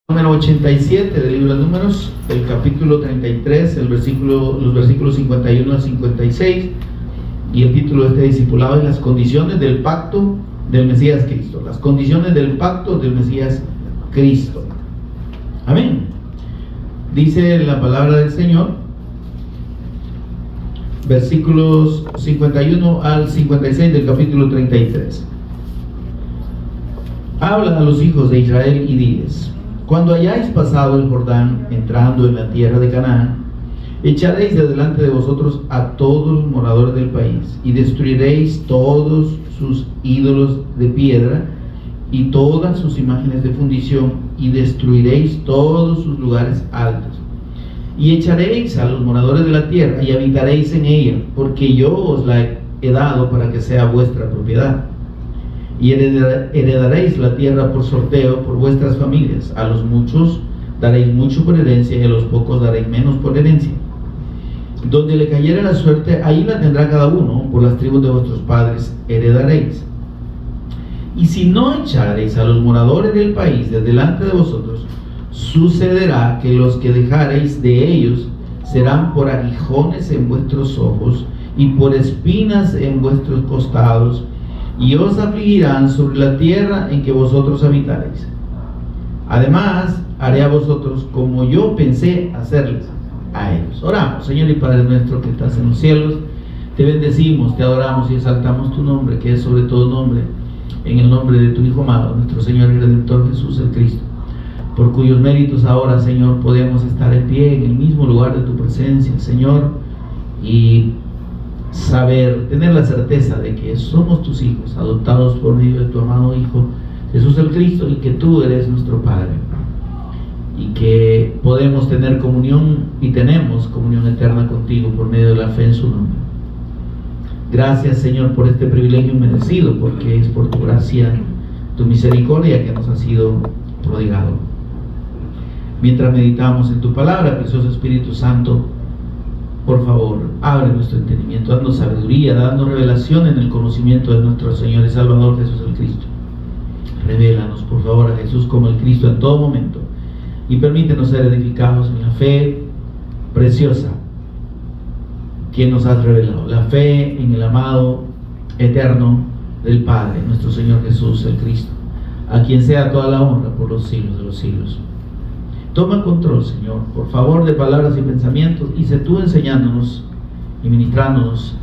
Número 87 del libro de Números, el capítulo 33, los versículos 51 al 56, y el título de este discipulado es las condiciones del pacto del Mesías Cristo. Las condiciones del pacto del Mesías Cristo. Amén. Dice la palabra del Señor, versículos 51 al 56 del capítulo 33. Habla a los hijos de Israel y diles: cuando hayáis pasado el Jordán, entrando en la tierra de Canaán, echaréis de delante de vosotros a todos los moradores del país, y destruiréis todos sus ídolos de piedra y todas sus imágenes de fundición, y destruiréis todos sus lugares altos. Y echaréis a los moradores de la tierra, y habitaréis en ella, porque yo os la he dado para que sea vuestra propiedad. Y heredaréis la tierra por sorteo por vuestras familias. A los muchos daréis mucho por herencia, y a los pocos daréis menos por herencia. Donde le cayere la suerte, ahí la tendrá cada uno. Por las tribus de vuestros padres heredaréis. Y si no echareis a los moradores del país de delante de vosotros, sucederá que los que dejareis de ellos serán por aguijones en vuestros ojos y por espinas en vuestros costados, y os afligirán sobre la tierra en que vosotros habitaréis. Además, haré a vosotros como yo pensé hacerles a ellos. Oramos. Señor y Padre nuestro que estás en los cielos, te bendecimos, te adoramos y exaltamos tu nombre, que es sobre todo nombre, en el nombre de tu Hijo amado, nuestro Señor y Redentor Jesús el Cristo, por cuyos méritos ahora, Señor, podemos estar en pie en el mismo lugar de tu presencia, Señor, y saber, tener la certeza de que somos tus hijos, adoptados por medio de tu amado Hijo Jesús el Cristo, y que tú eres nuestro Padre, y que podemos tener comunión y tenemos comunión eterna contigo por medio de la fe en su nombre. Gracias, Señor, por este privilegio inmerecido, porque es por tu gracia, tu misericordia que nos ha sido prodigado. Mientras meditamos en tu palabra, precioso Espíritu Santo, por favor, abre nuestro entendimiento, dando sabiduría, dando revelación en el conocimiento de nuestro Señor y Salvador Jesús el Cristo. Revélanos, por favor, a Jesús como el Cristo en todo momento, y permítenos ser edificados en la fe preciosa que nos has revelado, la fe en el amado eterno del Padre, nuestro Señor Jesús el Cristo, a quien sea toda la honra por los siglos de los siglos. Toma control, Señor, por favor, de palabras y pensamientos, y sé tú enseñándonos y ministrándonos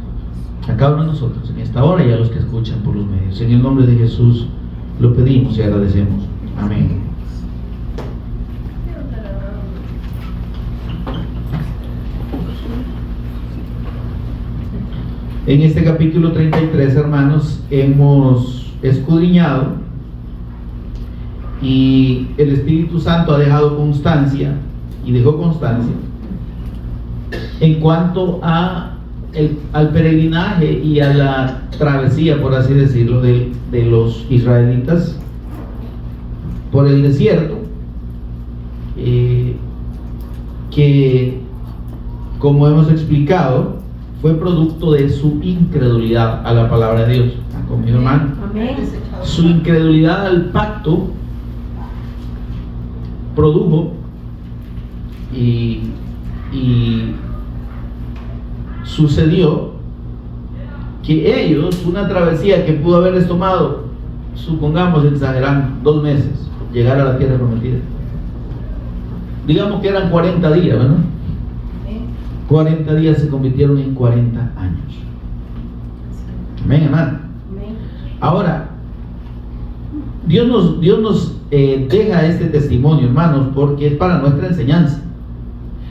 a cada uno de nosotros en esta hora y a los que escuchan por los medios. En el nombre de Jesús lo pedimos y agradecemos. Amén. En este capítulo 33, hermanos, hemos escudriñado, y el Espíritu Santo ha dejado constancia, y dejó constancia en cuanto al peregrinaje y a la travesía, por así decirlo, de los israelitas por el desierto, que, como hemos explicado, fue producto de su incredulidad a la palabra de Dios. ¿Están conmigo, hermano? Amén. Su incredulidad al pacto produjo y sucedió que ellos, una travesía que pudo haberles tomado, supongamos, exagerando, 2 meses, llegar a la tierra prometida. Digamos que eran 40 días, ¿verdad? 40 días se convirtieron en 40 años. Amén, hermano. Ahora, Dios nos deja este testimonio, hermanos, porque es para nuestra enseñanza.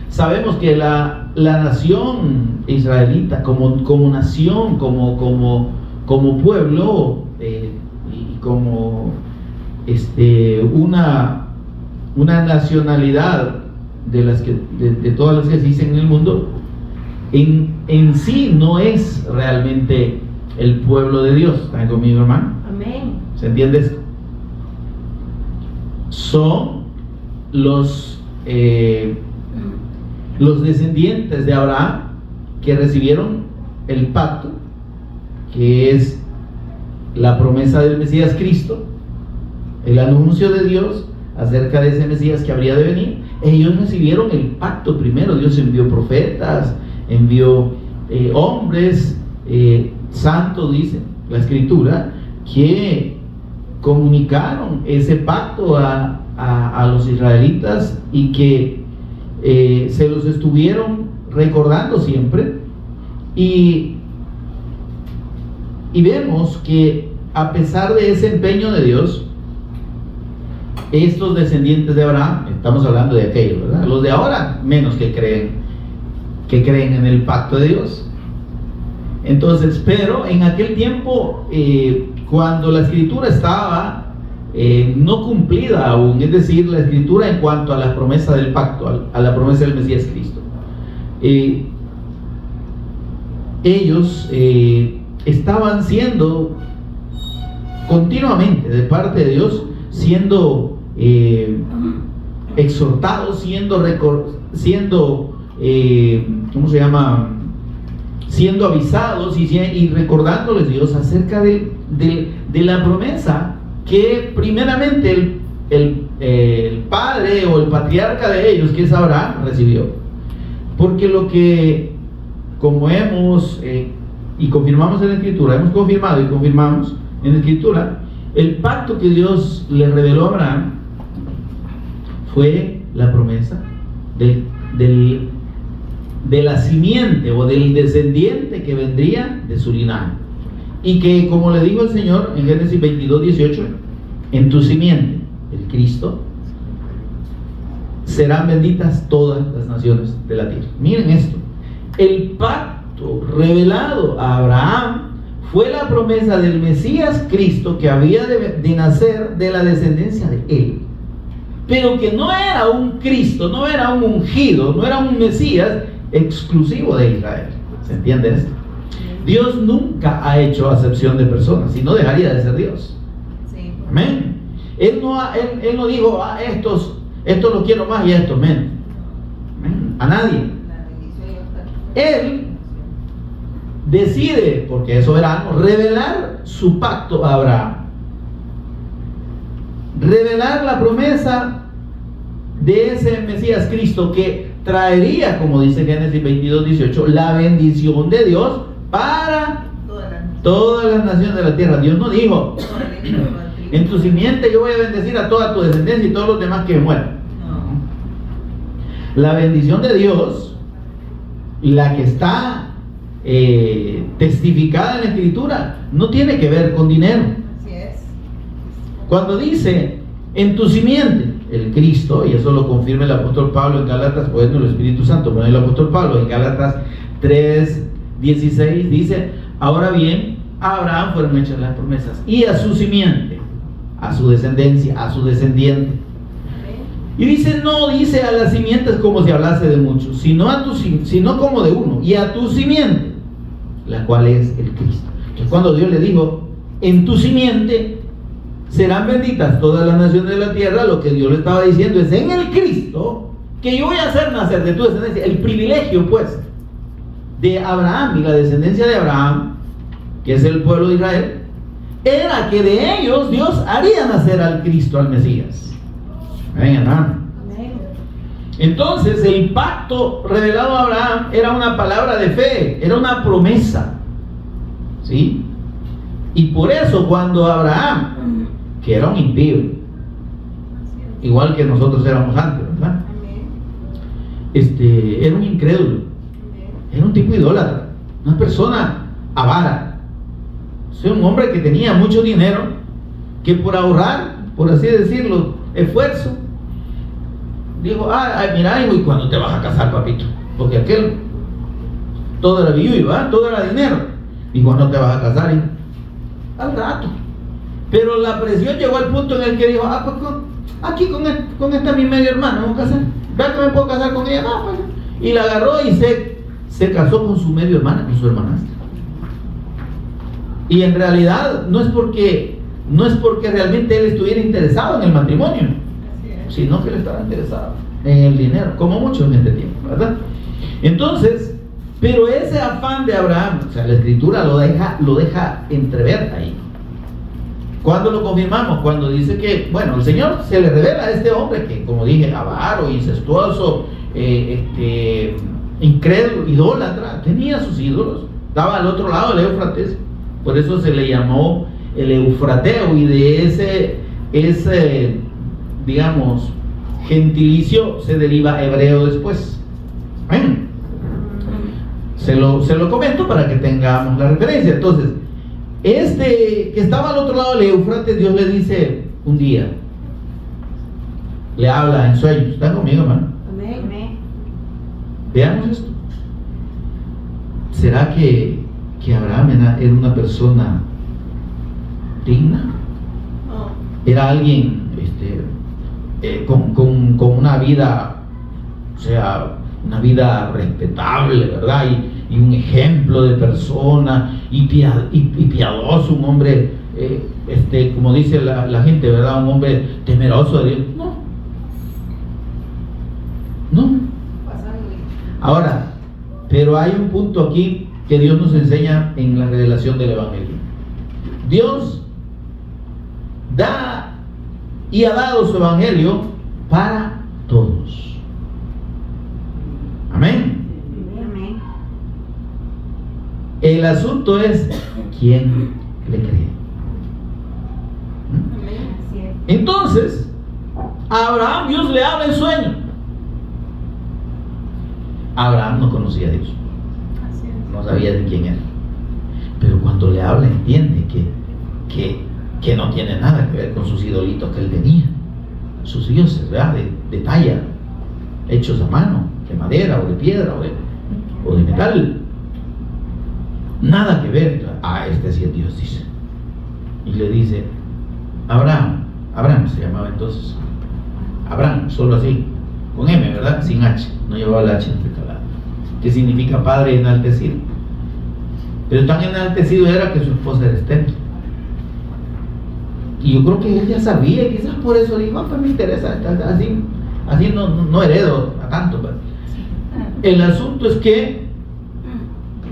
Sabemos que la nación israelita, como nación, como pueblo, y como una nacionalidad de todas las que se dicen en el mundo, en sí no es realmente el pueblo de Dios. ¿Están conmigo, hermano? Amén. ¿Se entiende esto? Son los descendientes de Abraham que recibieron el pacto, que es la promesa del Mesías Cristo, el anuncio de Dios acerca de ese Mesías que habría de venir, ellos recibieron el pacto primero. Dios envió profetas, envió hombres santos, dice la Escritura, que comunicaron ese pacto a los israelitas y que se los estuvieron recordando siempre. Y vemos que a pesar de ese empeño de Dios, estos descendientes de Abraham, estamos hablando de aquellos, ¿verdad? Los de ahora menos que creen en el pacto de Dios. Entonces, pero en aquel tiempo, cuando la Escritura estaba no cumplida aún, es decir, la Escritura en cuanto a la promesa del pacto, a la promesa del Mesías Cristo, ellos estaban siendo continuamente de parte de Dios, siendo exhortados, siendo avisados y recordándoles Dios acerca de la promesa que primeramente el padre o el patriarca de ellos, que es Abraham, recibió. Porque lo que, como hemos y confirmamos en la Escritura, hemos confirmado y confirmamos en la Escritura, el pacto que Dios le reveló a Abraham fue la promesa de la simiente o del descendiente que vendría de su linaje. Y que, como le dijo el Señor en Génesis 22:18, en tu simiente, el Cristo, serán benditas todas las naciones de la tierra. Miren esto, el pacto revelado a Abraham fue la promesa del Mesías Cristo, que había de nacer de la descendencia de él, pero que no era un Cristo, no era un ungido, no era un Mesías exclusivo de Israel. ¿Se entiende esto? Dios nunca ha hecho acepción de personas, si no dejaría de ser Dios. Sí. Amén. Él no dijo, estos los quiero más y a estos menos. Amén. A nadie. Él decide, porque es soberano, revelar su pacto a Abraham, revelar la promesa de ese Mesías Cristo que traería, como dice Génesis 22:18, la bendición de Dios para todas las naciones de la tierra. Dios no dijo, en tu simiente yo voy a bendecir a toda tu descendencia y todos los demás que mueran. La bendición de Dios, la que está testificada en la Escritura, no tiene que ver con dinero. Así es. Cuando dice en tu simiente, el Cristo, y eso lo confirma el apóstol Pablo en Gálatas, pues no el Espíritu Santo, pero el apóstol Pablo en Gálatas 3:16 dice, ahora bien, a Abraham fueron hechas las promesas, y a su simiente, a su descendencia, a su descendiente. Y dice, no dice a las simientes como si hablase de muchos, sino como de uno, y a tu simiente, la cual es el Cristo. Entonces, cuando Dios le dijo, en tu simiente serán benditas todas las naciones de la tierra, lo que Dios le estaba diciendo es, en el Cristo, que yo voy a hacer nacer de tu descendencia. El privilegio, pues, de Abraham y la descendencia de Abraham, que es el pueblo de Israel, era que de ellos Dios haría nacer al Cristo, al Mesías. Amén, hermano. Entonces, el pacto revelado a Abraham era una palabra de fe, era una promesa, ¿sí? Y por eso, cuando Abraham, que era un impío, igual que nosotros éramos antes, ¿verdad? Era un incrédulo, era un tipo idólatra, una persona avara, o sea, un hombre que tenía mucho dinero, que por ahorrar, por así decirlo, esfuerzo, dijo, mira, hijo, ¿y cuándo te vas a casar, papito? Porque aquel, todo era viuda, todo era dinero. ¿Y cuándo te vas a casar, hijo? Al rato. Pero la presión llegó al punto en el que dijo, pues aquí con esta mi media hermana, vamos a casar. ¿Verdad que me puedo casar con ella? Pues. Y la agarró y se casó con su medio hermana, con su hermanastra. Y en realidad no es porque realmente él estuviera interesado en el matrimonio, sino que él estaba interesado en el dinero, como muchos en este tiempo, ¿verdad? Entonces, pero ese afán de Abraham, o sea, la Escritura lo deja entrever ahí. ¿Cuándo lo confirmamos? Cuando dice que, bueno, el Señor se le revela a este hombre que, como dije, avaro, incestuoso, incrédulo, idólatra, tenía sus ídolos, estaba al otro lado del Éufrates, por eso se le llamó el Eufrateo, y de ese digamos, gentilicio se deriva hebreo después. Amén. Se lo comento para que tengamos la referencia. Entonces, que estaba al otro lado del Éufrates, Dios le dice un día, le habla en sueños. ¿Están conmigo, hermano? Amén. Veamos esto. ¿Será que Abraham era una persona digna? Era alguien con una vida, o sea, una vida respetable, ¿verdad? Y un ejemplo de persona, y piadoso, un hombre, como dice la gente, ¿verdad? Un hombre temeroso de Dios. No. Ahora, pero hay un punto aquí que Dios nos enseña en la revelación del Evangelio. Dios da y ha dado su Evangelio para todos. Amén. El asunto es quién le cree. Entonces, a Abraham Dios le habla en sueño. Abraham no conocía a Dios, no sabía de quién era, pero cuando le habla entiende que no tiene nada que ver con sus idolitos que él tenía, sus dioses, ¿verdad? De talla, hechos a mano, de madera o de piedra o de metal. Nada que ver. Este sí es Dios, dice. Y le dice, Abraham se llamaba entonces, Abraham, solo así, con M, ¿verdad? Sin H, no llevaba la H intercalada, que significa padre enaltecido. Pero tan enaltecido era que su esposa era estéril. Y yo creo que él ya sabía, quizás por eso dijo, pues me interesa, así no heredo a tanto. Pero el asunto es que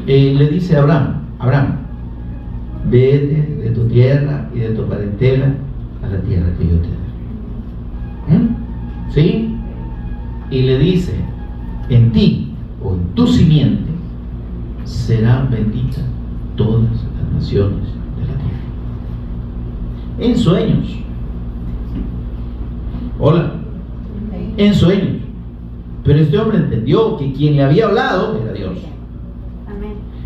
le dice a Abraham, vete de tu tierra y de tu parentela a la tierra que yo te daré. ¿Sí? Y le dice, en ti o en tu simiente serán benditas todas las naciones de la tierra. En sueños. Hola. En sueños. Pero este hombre entendió que quien le había hablado era Dios.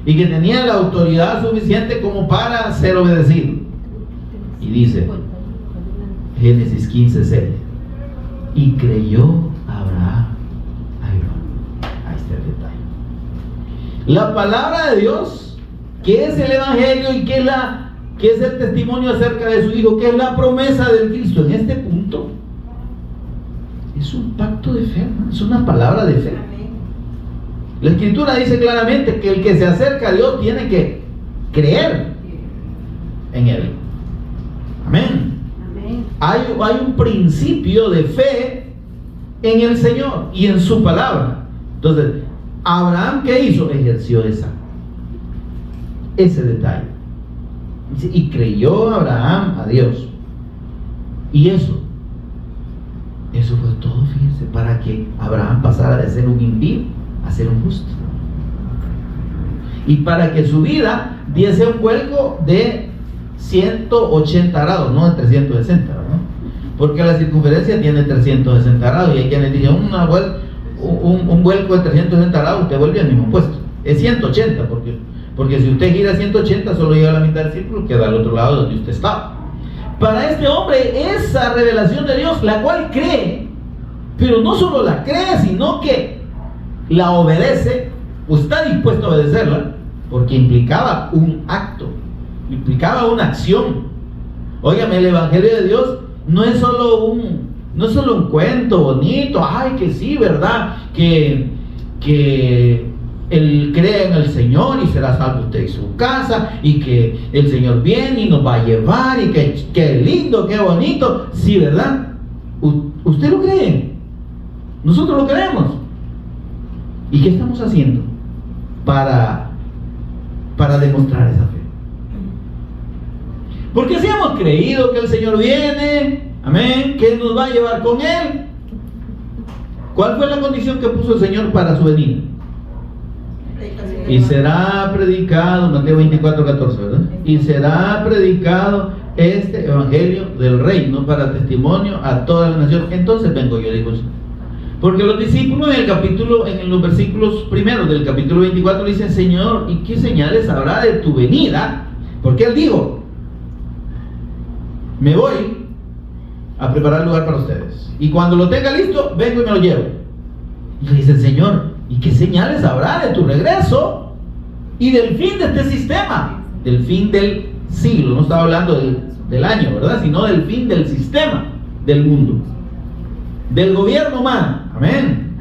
Y que tenía la autoridad suficiente como para ser obedecido. Y dice, Génesis 15:6, y creyó Abraham a Jehová. Ahí está el detalle. La palabra de Dios, que es el Evangelio y que es el testimonio acerca de su Hijo, que es la promesa del Cristo, en este punto es un pacto de fe, es una palabra de fe. La Escritura dice claramente que el que se acerca a Dios tiene que creer en Él. Amén. Hay un principio de fe en el Señor y en su palabra. Entonces, Abraham, ¿qué hizo? Ejerció ese detalle. Y creyó Abraham a Dios. Y eso fue todo, fíjense, para que Abraham pasara de ser un impío a ser un justo. Y para que su vida diese un vuelco de 180 grados, no de 360, ¿verdad? Porque la circunferencia tiene 360 grados y hay quienes dicen un vuelco de 360 grados usted vuelve al mismo puesto. Es 180 porque si usted gira 180 solo llega a la mitad del círculo, queda al otro lado donde usted estaba. Para este hombre esa revelación de Dios, la cual cree, pero no solo la cree, sino que la obedece, o está dispuesto a obedecerla, porque implicaba un acto, implicaba una acción. Óigame, el Evangelio de Dios no es solo un cuento bonito, ay que sí, ¿verdad? Que él cree en el Señor y será salvo usted y su casa, y que el Señor viene y nos va a llevar, y que lindo, qué bonito, sí, ¿verdad? ¿Usted lo cree? Nosotros lo creemos. ¿Y qué estamos haciendo para demostrar esa fe? Porque si hemos creído que el Señor viene, amén, que nos va a llevar con Él. ¿Cuál fue la condición que puso el Señor para su venida? Y será predicado, Mateo 24:14, ¿verdad? Y será predicado este evangelio del reino para testimonio a toda la nación. Entonces vengo yo, digo. Porque los discípulos en los versículos primeros del capítulo 24 dicen: Señor, ¿y qué señales habrá de tu venida? Porque Él dijo: me voy a preparar lugar para ustedes, y cuando lo tenga listo, vengo y me lo llevo. Y le dice el Señor: ¿y qué señales habrá de tu regreso y del fin de este sistema? Del fin del siglo, no estaba hablando del año, ¿verdad? Sino del fin del sistema del mundo, del gobierno humano. Amén.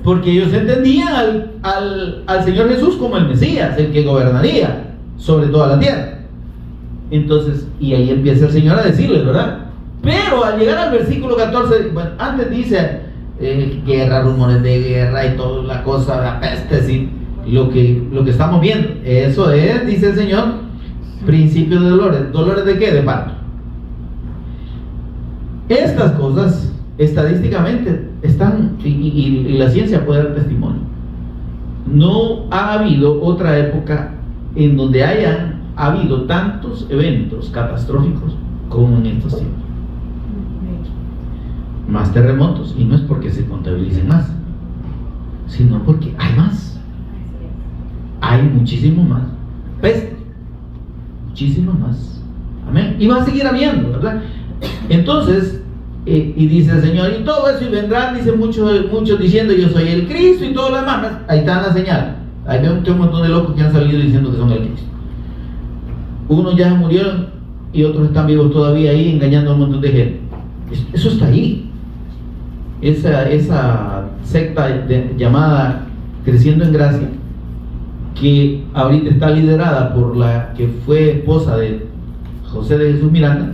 Porque ellos entendían al Señor Jesús como el Mesías, el que gobernaría sobre toda la tierra. Entonces, y ahí empieza el Señor a decirles, ¿verdad? Pero al llegar al versículo 14, bueno, antes dice guerra, rumores de guerra y toda la cosa, la peste, ¿sí? Lo que estamos viendo, eso es, dice el Señor, principio de dolores. ¿Dolores de qué? De parto. Estas cosas estadísticamente están, y la ciencia puede dar testimonio. No ha habido otra época en donde hayan habido tantos eventos catastróficos como en estos tiempos. Más terremotos, y no es porque se contabilicen más, sino porque hay más. Hay muchísimo más. Peste, muchísimo más. Amén. Y va a seguir habiendo, ¿verdad? Entonces, y dice el Señor, y todo eso, y vendrán, dicen muchos diciendo: yo soy el Cristo, y todo lo demás. Ahí está la señal. Hay un montón de locos que han salido diciendo que son el Cristo. Unos ya murieron y otros están vivos todavía ahí, engañando a un montón de gente. Eso está ahí. Esa secta llamada Creciendo en Gracia, que ahorita está liderada por la que fue esposa de José de Jesús Miranda,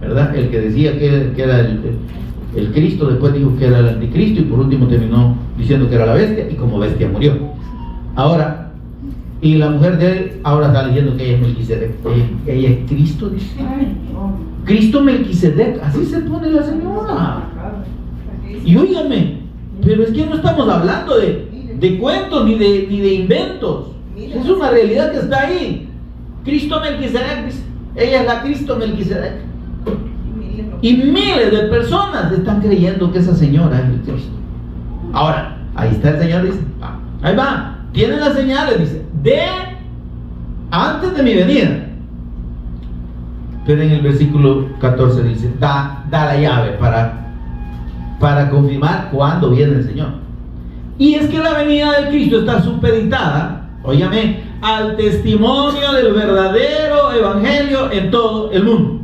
¿verdad? El que decía que era el Cristo, después dijo que era el anticristo, y por último terminó diciendo que era la bestia, y como bestia murió. Ahora, y la mujer de él ahora está diciendo que ella es Melquisedec. Ella es Cristo, dice. Cristo Melquisedec, así se pone la señora. Y óigame, pero es que no estamos hablando de cuentos ni de inventos. Es una realidad que está ahí. Cristo Melquisedec, dice. Ella es la Cristo Melquisedec. Y miles de personas están creyendo que esa señora es el Cristo. Ahora, ahí está el Señor, dice. Ahí va. Tienen las señales, dice, antes de mi venida. Pero en el versículo 14 dice: da la llave para confirmar cuándo viene el Señor. Y es que la venida del Cristo está supeditada, óigame, al testimonio del verdadero evangelio en todo el mundo.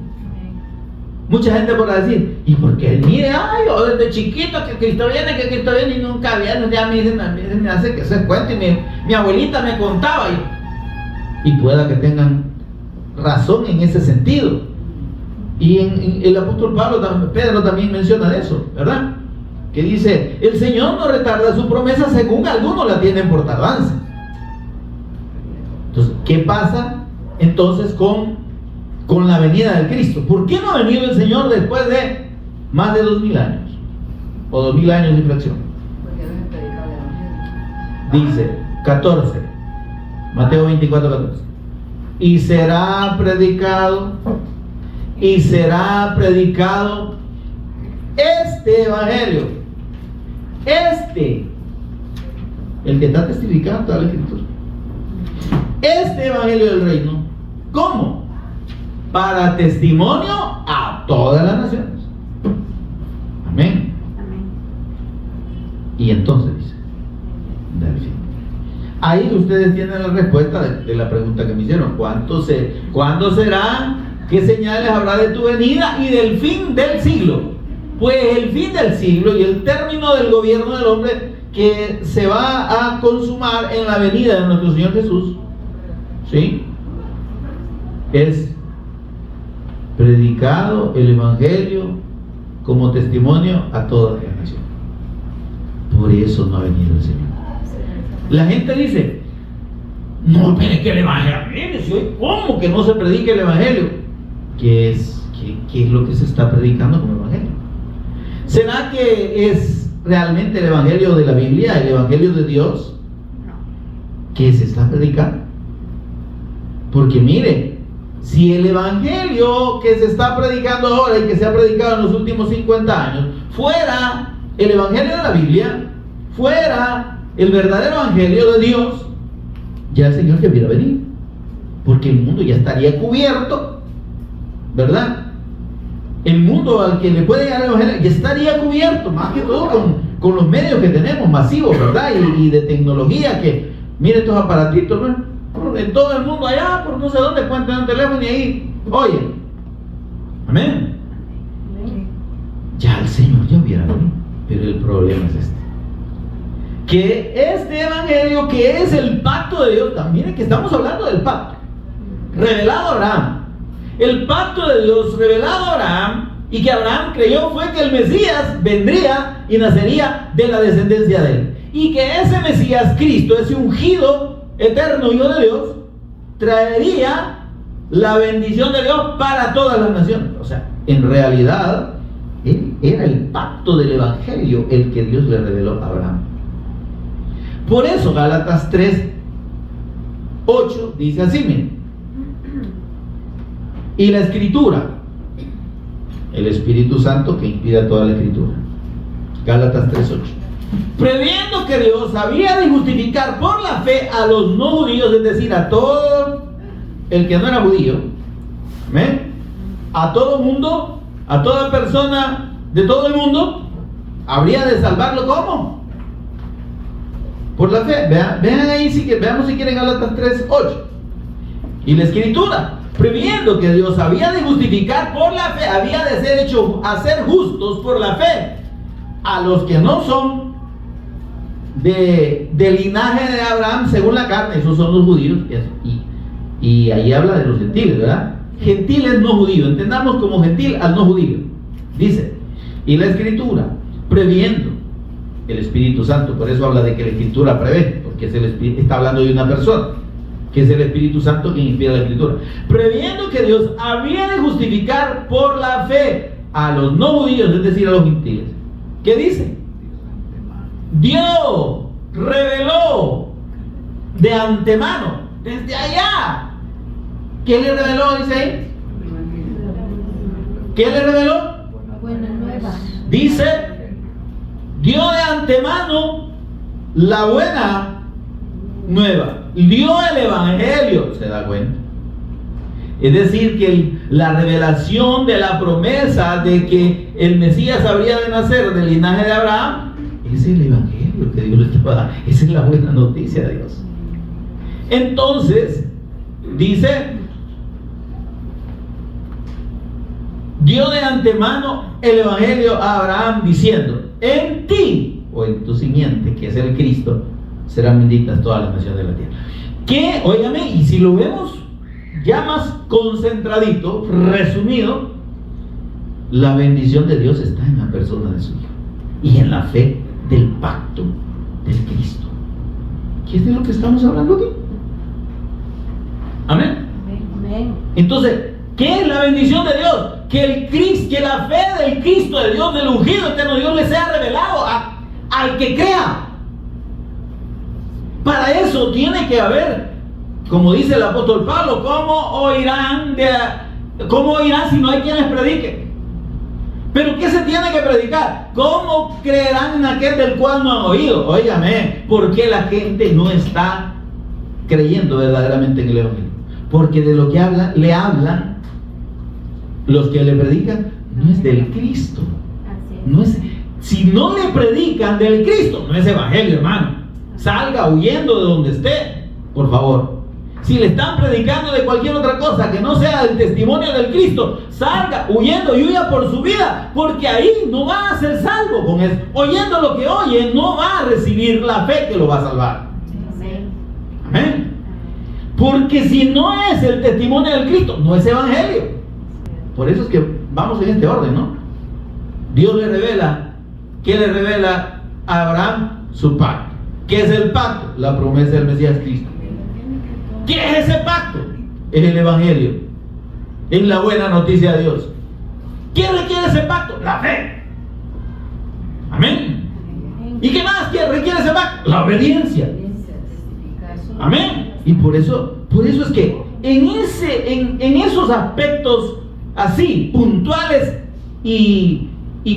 Mucha gente podrá decir: ¿y por qué? Mire, yo desde chiquito que Cristo viene y nunca viene. Ya me hace que se cuente, y mi abuelita me contaba, y pueda que tengan razón en ese sentido. Y en el apóstol Pedro también menciona eso, ¿verdad? Que dice: el Señor no retarda su promesa, según algunos la tienen por tardanza. Entonces, ¿qué pasa entonces con la venida del Cristo? ¿Por qué no ha venido el Señor después de más de 2000 años? O 2000 años de infracción. Dice 14, Mateo 24:14. Y será predicado este evangelio, el que está testificando a la Escritura, este evangelio del reino. ¿Cómo? Para testimonio a todas las naciones. Amén. Y entonces dice: del fin. Ahí ustedes tienen la respuesta de la pregunta que me hicieron: ¿cuándo será? ¿Qué señales habrá de tu venida y del fin del siglo? Pues el fin del siglo y el término del gobierno del hombre, que se va a consumar en la venida de nuestro Señor Jesús, ¿sí? Es predicado el evangelio como testimonio a todas las naciones. Por eso no ha venido el Señor. La gente dice: no, pero es que el evangelio, ¿cómo que no se predica el evangelio? ¿Qué es lo que se está predicando como evangelio? ¿Será que es realmente el evangelio de la Biblia, el evangelio de Dios, que se está predicando? Porque mire, si el evangelio que se está predicando ahora y que se ha predicado en los últimos 50 años fuera el evangelio de la Biblia, fuera el verdadero evangelio de Dios, ya el Señor debiera venir, porque el mundo ya estaría cubierto, ¿verdad? El mundo al que le puede llegar el evangelio ya estaría cubierto, más que todo con los medios que tenemos masivos, ¿verdad? Y de tecnología, que mire estos aparatitos, ¿no? En todo el mundo allá, por no sé dónde, cuentan un teléfono y ahí, oye, amén. Ya el Señor ya hubiera venido, pero el problema es este, que este evangelio, que es el pacto de Dios, también que estamos hablando del pacto revelado a Abraham, el pacto de Dios revelado a Abraham, y que Abraham creyó fue que el Mesías vendría y nacería de la descendencia de él, y que ese Mesías, Cristo, ese ungido eterno Hijo de Dios, traería la bendición de Dios para todas las naciones. O sea, en realidad era el pacto del evangelio el que Dios le reveló a Abraham. Por eso Gálatas 3:8 dice así, miren: y la escritura, el Espíritu Santo que inspira toda la escritura, Gálatas 3:8, previendo que Dios había de justificar por la fe a los no judíos, es decir, a todo el que no era judío, ¿amén? A todo mundo, a toda persona de todo el mundo, habría de salvarlo. ¿Cómo? Por la fe. Vean ahí, veamos si quieren Gálatas 3:8. Y la escritura, previendo que Dios había de justificar por la fe, había de ser hecho a ser justos por la fe a los que no son del linaje de Abraham según la carne, esos son los judíos, y ahí habla de los gentiles, ¿verdad? Gentiles no judíos, entendamos como gentil al no judío. Dice, y la escritura, previendo, el Espíritu Santo, por eso habla de que la escritura prevé, porque está hablando de una persona, que es el Espíritu Santo quien inspira la escritura, previendo que Dios había de justificar por la fe a los no judíos, es decir, a los gentiles. ¿Qué dice? Dios reveló de antemano, desde allá. ¿Qué le reveló? Dice ahí. ¿Qué le reveló? Buena nueva. Dice, dio de antemano la buena nueva, dio el evangelio, ¿se da cuenta? Es decir, que la revelación de la promesa de que el Mesías habría de nacer del linaje de Abraham, es el evangelio que Dios le estaba dando. Esa es la buena noticia de Dios. Entonces, dice, dio de antemano el evangelio a Abraham diciendo, en ti o en tu simiente, que es el Cristo, serán benditas todas las naciones de la tierra. Que, óigame, y si lo vemos ya más concentradito, resumido, la bendición de Dios está en la persona de su Hijo y en la fe del pacto del Cristo. ¿Qué es de lo que estamos hablando aquí? Amén. Amén. Entonces, ¿qué es la bendición de Dios? Que la fe del Cristo de Dios, del ungido eterno Dios, le sea revelado al que crea. Para eso tiene que haber, como dice el apóstol Pablo, ¿cómo oirán si no hay quienes prediquen? ¿Pero qué se tiene que predicar? ¿Cómo creerán en aquel del cual no han oído? Óigame, ¿por qué la gente no está creyendo verdaderamente en el evangelio? Porque de lo que le hablan los que le predican no es del Cristo. No es, si no le predican del Cristo, no es evangelio, hermano. Salga huyendo de donde esté, por favor. Si le están predicando de cualquier otra cosa que no sea el testimonio del Cristo, salga huyendo y huya por su vida, porque ahí no va a ser salvo con eso. Oyendo lo que oye, no va a recibir la fe que lo va a salvar. Amén. Porque si no es el testimonio del Cristo, no es evangelio. Por eso es que vamos en este orden, ¿no? Dios le revela, ¿qué le revela a Abraham? Su pacto. ¿Qué es el pacto? La promesa del Mesías Cristo. ¿Qué es ese pacto? Es el evangelio. en la buena noticia de Dios. ¿Qué requiere ese pacto? La fe. Amén. ¿Y qué más requiere ese pacto? La obediencia. Amén. Y por eso es que en esos aspectos así, puntuales y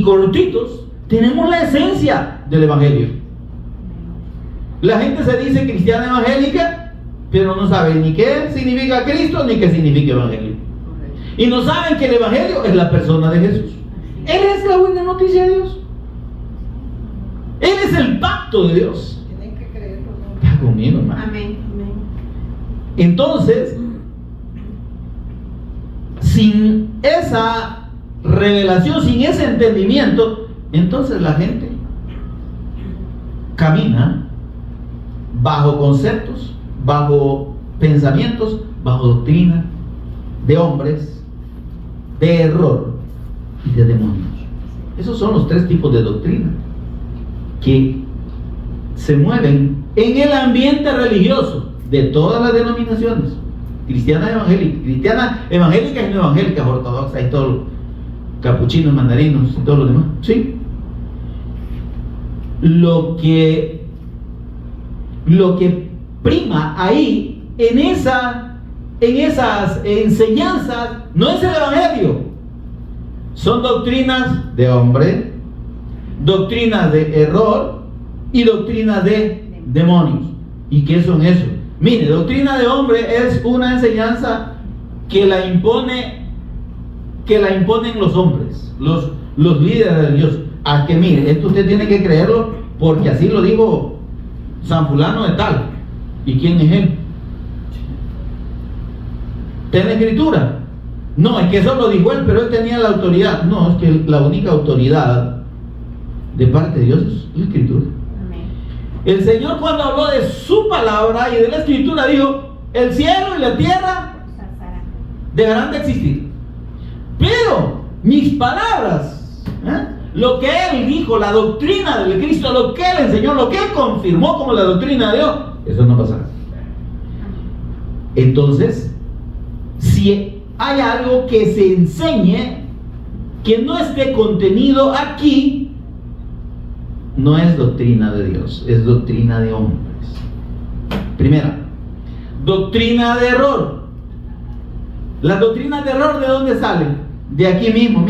cortitos, tenemos la esencia del Evangelio. La gente se dice cristiana evangélica, pero no sabe ni qué significa Cristo ni qué significa Evangelio. Y no saben que el Evangelio es la persona de Jesús. Él es la buena noticia de Dios. Él es el pacto de Dios. Tienen que creerlo, ¿no? Está conmigo, hermano. Amén. Amén. Entonces, sin esa revelación, sin ese entendimiento, entonces la gente camina bajo conceptos, bajo pensamientos, bajo doctrina de hombres, de error y de demonios. Esos son los tres tipos de doctrina que se mueven en el ambiente religioso de todas las denominaciones, cristiana evangélica y no evangélicas, ortodoxas y todos, capuchinos, mandarinos y todos los demás. ¿Sí? Lo que prima ahí en esas enseñanzas no es el Evangelio, son doctrinas de hombre, doctrinas de error y doctrinas de demonios. ¿Y qué son eso? Mire, doctrina de hombre es una enseñanza que la imponen los hombres, los líderes religiosos. A que mire, esto usted tiene que creerlo porque así lo dijo San fulano de tal. ¿Y quién es él? ¿Está en la escritura? No, es que eso lo dijo él, pero él tenía la autoridad. No, es que la única autoridad de parte de Dios es la escritura. Amén. El Señor, cuando habló de su palabra y de la escritura, dijo: el cielo y la tierra dejarán de existir, pero mis palabras, lo que Él dijo, la doctrina del Cristo, lo que Él enseñó, lo que Él confirmó como la doctrina de Dios, eso no pasará. Entonces, si hay algo que se enseñe que no esté contenido aquí, no es doctrina de Dios, es doctrina de hombres. Primera, doctrina de error. Las doctrinas de error, ¿de dónde salen? De aquí mismo,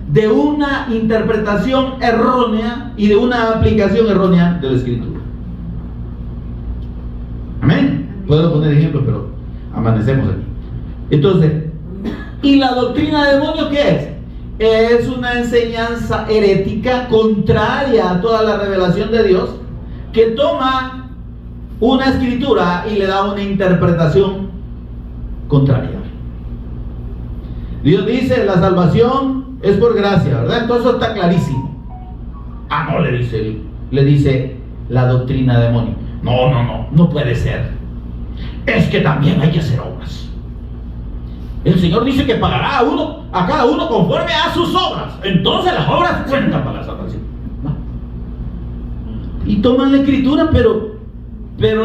de una interpretación errónea y de una aplicación errónea de la escritura. Amén. Puedo poner ejemplos, pero amanecemos aquí. Entonces, ¿y la doctrina de demonios qué es? Es una enseñanza herética contraria a toda la revelación de Dios, que toma una escritura y le da una interpretación contraria. Dios dice: la salvación es por gracia, ¿verdad? Entonces eso está clarísimo. Ah, no, le dice la doctrina de demonios. No puede ser. Es que también hay que hacer obras. El Señor dice que pagará a cada uno conforme a sus obras. Entonces las obras cuentan para la salvación. ¿No? Y toman la escritura, pero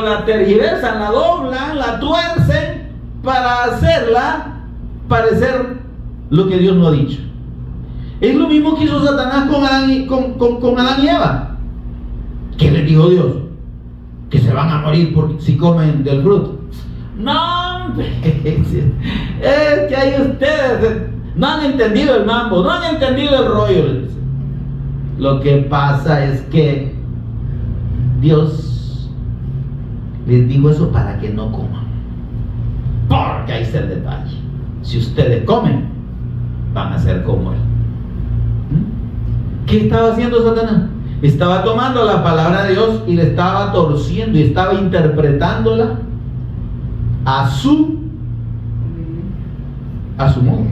la tergiversan, la doblan, la tuercen para hacerla parecer lo que Dios no ha dicho. Es lo mismo que hizo Satanás con Adán y Eva. ¿Qué les dijo Dios? Que se van a morir si comen del fruto. No, hombre, es que ahí ustedes no han entendido el mambo, no han entendido el rollo. Lo que pasa es que Dios les dijo eso para que no coman, porque ahí está el detalle. Si ustedes comen, van a ser como él. ¿Qué estaba haciendo Satanás? Estaba tomando la palabra de Dios y le estaba torciendo y estaba interpretándola a su modo.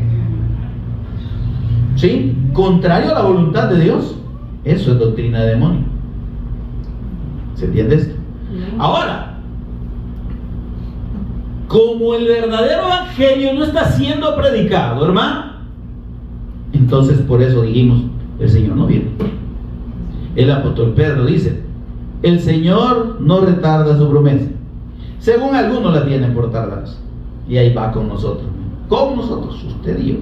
¿Sí? Contrario a la voluntad de Dios. Eso es doctrina de demonio. ¿Se entiende esto? Ahora, como el verdadero evangelio no está siendo predicado, hermano, entonces por eso dijimos: el Señor no viene. El apóstol Pedro dice: el Señor no retarda su promesa, según algunos la tienen por tardanza. Y ahí va con nosotros. con nosotros, usted y yo,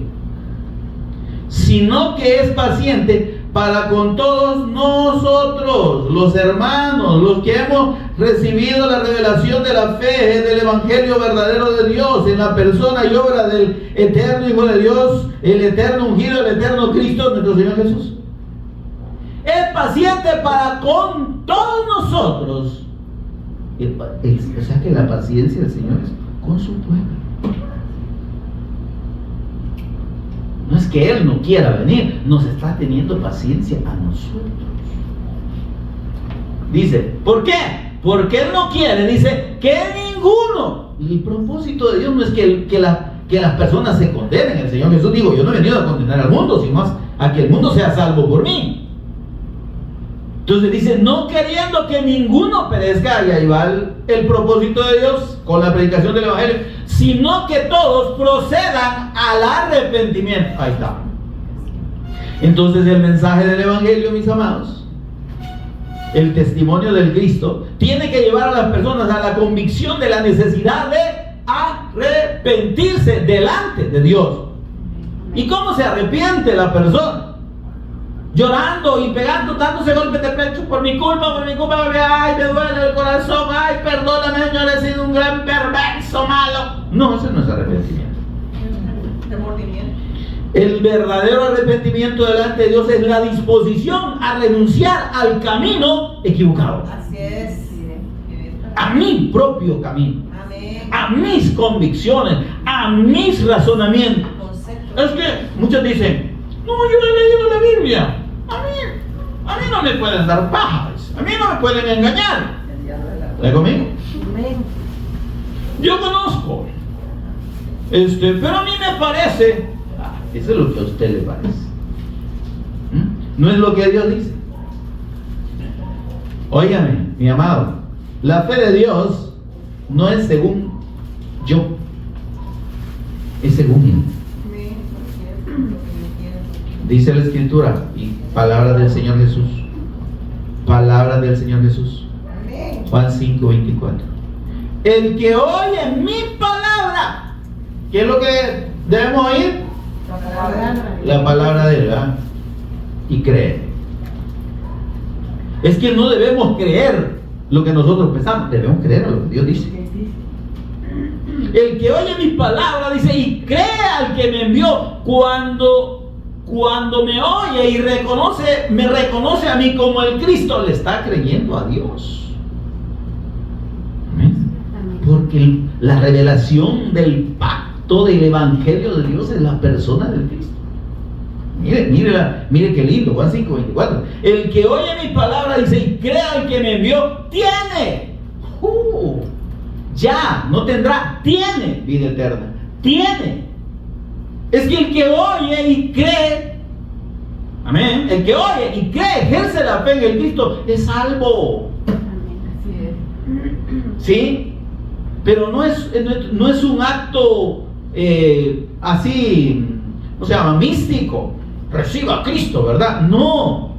sino que es paciente para con todos nosotros, los hermanos, los que hemos recibido la revelación de la fe del Evangelio verdadero de Dios en la persona y obra del eterno Hijo de Dios, el eterno ungido, el eterno Cristo, nuestro Señor Jesús. Es paciente para con todos nosotros. O sea que la paciencia del Señor es con su pueblo. No es que Él no quiera venir, nos está teniendo paciencia a nosotros. Dice, ¿por qué? Porque Él no quiere, dice, que ninguno. Y el propósito de Dios no es que las personas se condenen. El Señor Jesús dijo, yo no he venido a condenar al mundo, sino a que el mundo sea salvo por mí. Entonces dice, no queriendo que ninguno perezca, y ahí va el propósito de Dios con la predicación del Evangelio, sino que todos procedan al arrepentimiento. Ahí está. Entonces el mensaje del Evangelio, mis amados, el testimonio del Cristo, tiene que llevar a las personas a la convicción de la necesidad de arrepentirse delante de Dios. ¿Y cómo se arrepiente la persona? Llorando y pegando, dándose golpes de pecho por mi culpa, ay, me duele el corazón, ay, perdóname, Señor, he sido un gran perverso, malo. No, ese no es arrepentimiento. El verdadero arrepentimiento delante de Dios es la disposición a renunciar al camino equivocado. Así es. A mi propio camino. Amén. A mis convicciones, a mis razonamientos. Es que muchos dicen, no, yo he leído la Biblia. A mí no me pueden dar pajas. A mí no me pueden engañar. ¿Está conmigo? Amén. Yo conozco. Pero a mí me parece. Eso es lo que a usted le parece. No es lo que Dios dice. Óigame, mi amado. La fe de Dios no es según yo. Es según Él. Dice la Escritura y palabra del Señor Jesús. Palabra del Señor Jesús. Juan 5:24. El que oye mi palabra, ¿qué es lo que debemos oír? La palabra de Él, ¿verdad? Y creer. Es que no debemos creer lo que nosotros pensamos, debemos creer lo que Dios dice. El que oye mi palabra, dice, y cree al que me envió, cuando me oye y me reconoce a mí como el Cristo, le está creyendo a Dios. ¿Amén? Porque la revelación del pacto del Evangelio de Dios es la persona del Cristo. Mire qué lindo, Juan 5:24. El que oye mi palabra, dice, y cree al que me envió, tiene. Ya, no tendrá, tiene vida eterna. Tiene. Es que el que oye y cree, amén, el que oye y cree, ejerce la fe en el Cristo, es salvo. ¿Sí? Pero no es un acto así, ¿cómo se llama? Místico. Reciba a Cristo, ¿verdad? No.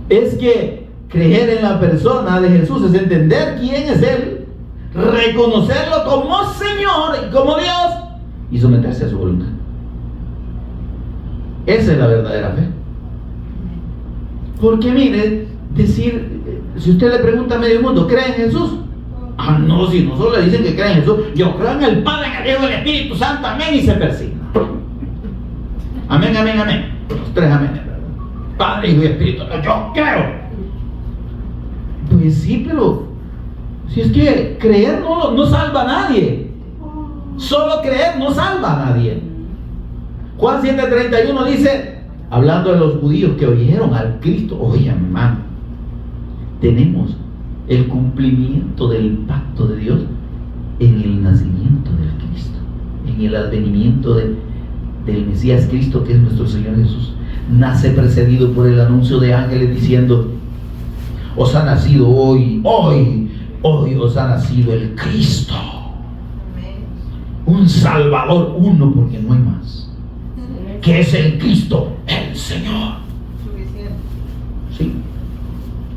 Es que creer en la persona de Jesús es entender quién es Él, reconocerlo como Señor y como Dios y someterse a su voluntad. Esa es la verdadera fe. Porque mire, si usted le pregunta a medio mundo, ¿cree en Jesús? Ah, no, si no solo le dicen que cree en Jesús, yo creo en el Padre, en el Hijo y el Espíritu Santo, amén, y se persigna. Amén, amén, amén. Los tres amén, ¿verdad? Padre, Hijo y Espíritu, yo creo. Pues sí, pero si es que creer no salva a nadie. Solo creer no salva a nadie. Juan 7:31 dice, hablando de los judíos que oyeron al Cristo, oye, hermano, tenemos el cumplimiento del pacto de Dios en el nacimiento del Cristo, en el advenimiento del Mesías Cristo, que es nuestro Señor Jesús. Nace precedido por el anuncio de ángeles diciendo, os ha nacido hoy os ha nacido el Cristo, un Salvador, uno, porque no hay más, que es el Cristo, el Señor. Sí.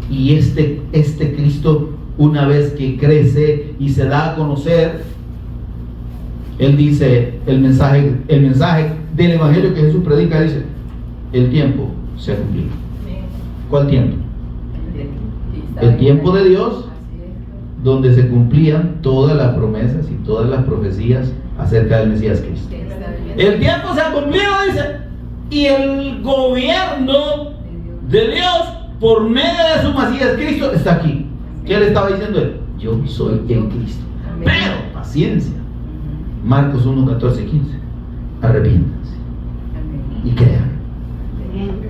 Y este Cristo, una vez que crece y se da a conocer, Él dice, el mensaje del evangelio que Jesús predica, dice, el tiempo se ha cumplido. ¿Cuál tiempo? El tiempo de Dios, donde se cumplían todas las promesas y todas las profecías acerca del Mesías Cristo. El tiempo se ha cumplido, dice, y el gobierno de Dios por medio de su Mesías Cristo está aquí. ¿Qué le estaba diciendo él? Yo soy el Cristo. Pero paciencia. Marcos 1, 14, 15. Arrepiéntanse y crean.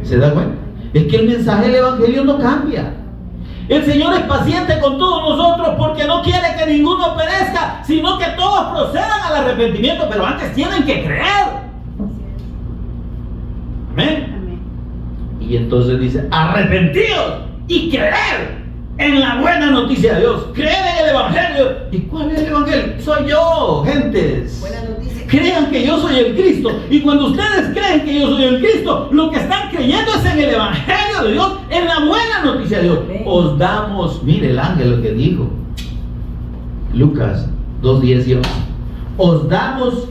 ¿Se da cuenta? Es que el mensaje del evangelio no cambia. El Señor es paciente con todos nosotros porque no quiere que ninguno perezca, sino que todos procedan al arrepentimiento, pero antes tienen que creer. Amén. Y entonces dice, arrepentidos y creer en la buena noticia de Dios. Creer en el evangelio. ¿Y cuál es el evangelio? Soy yo, gentes. Buena noticia. Crean que yo soy el Cristo. Y cuando ustedes creen que yo soy el Cristo, lo que están creyendo es en el evangelio de Dios, en la buena noticia de Dios. Os damos, mire el ángel lo que dijo, Lucas 2:10, os damos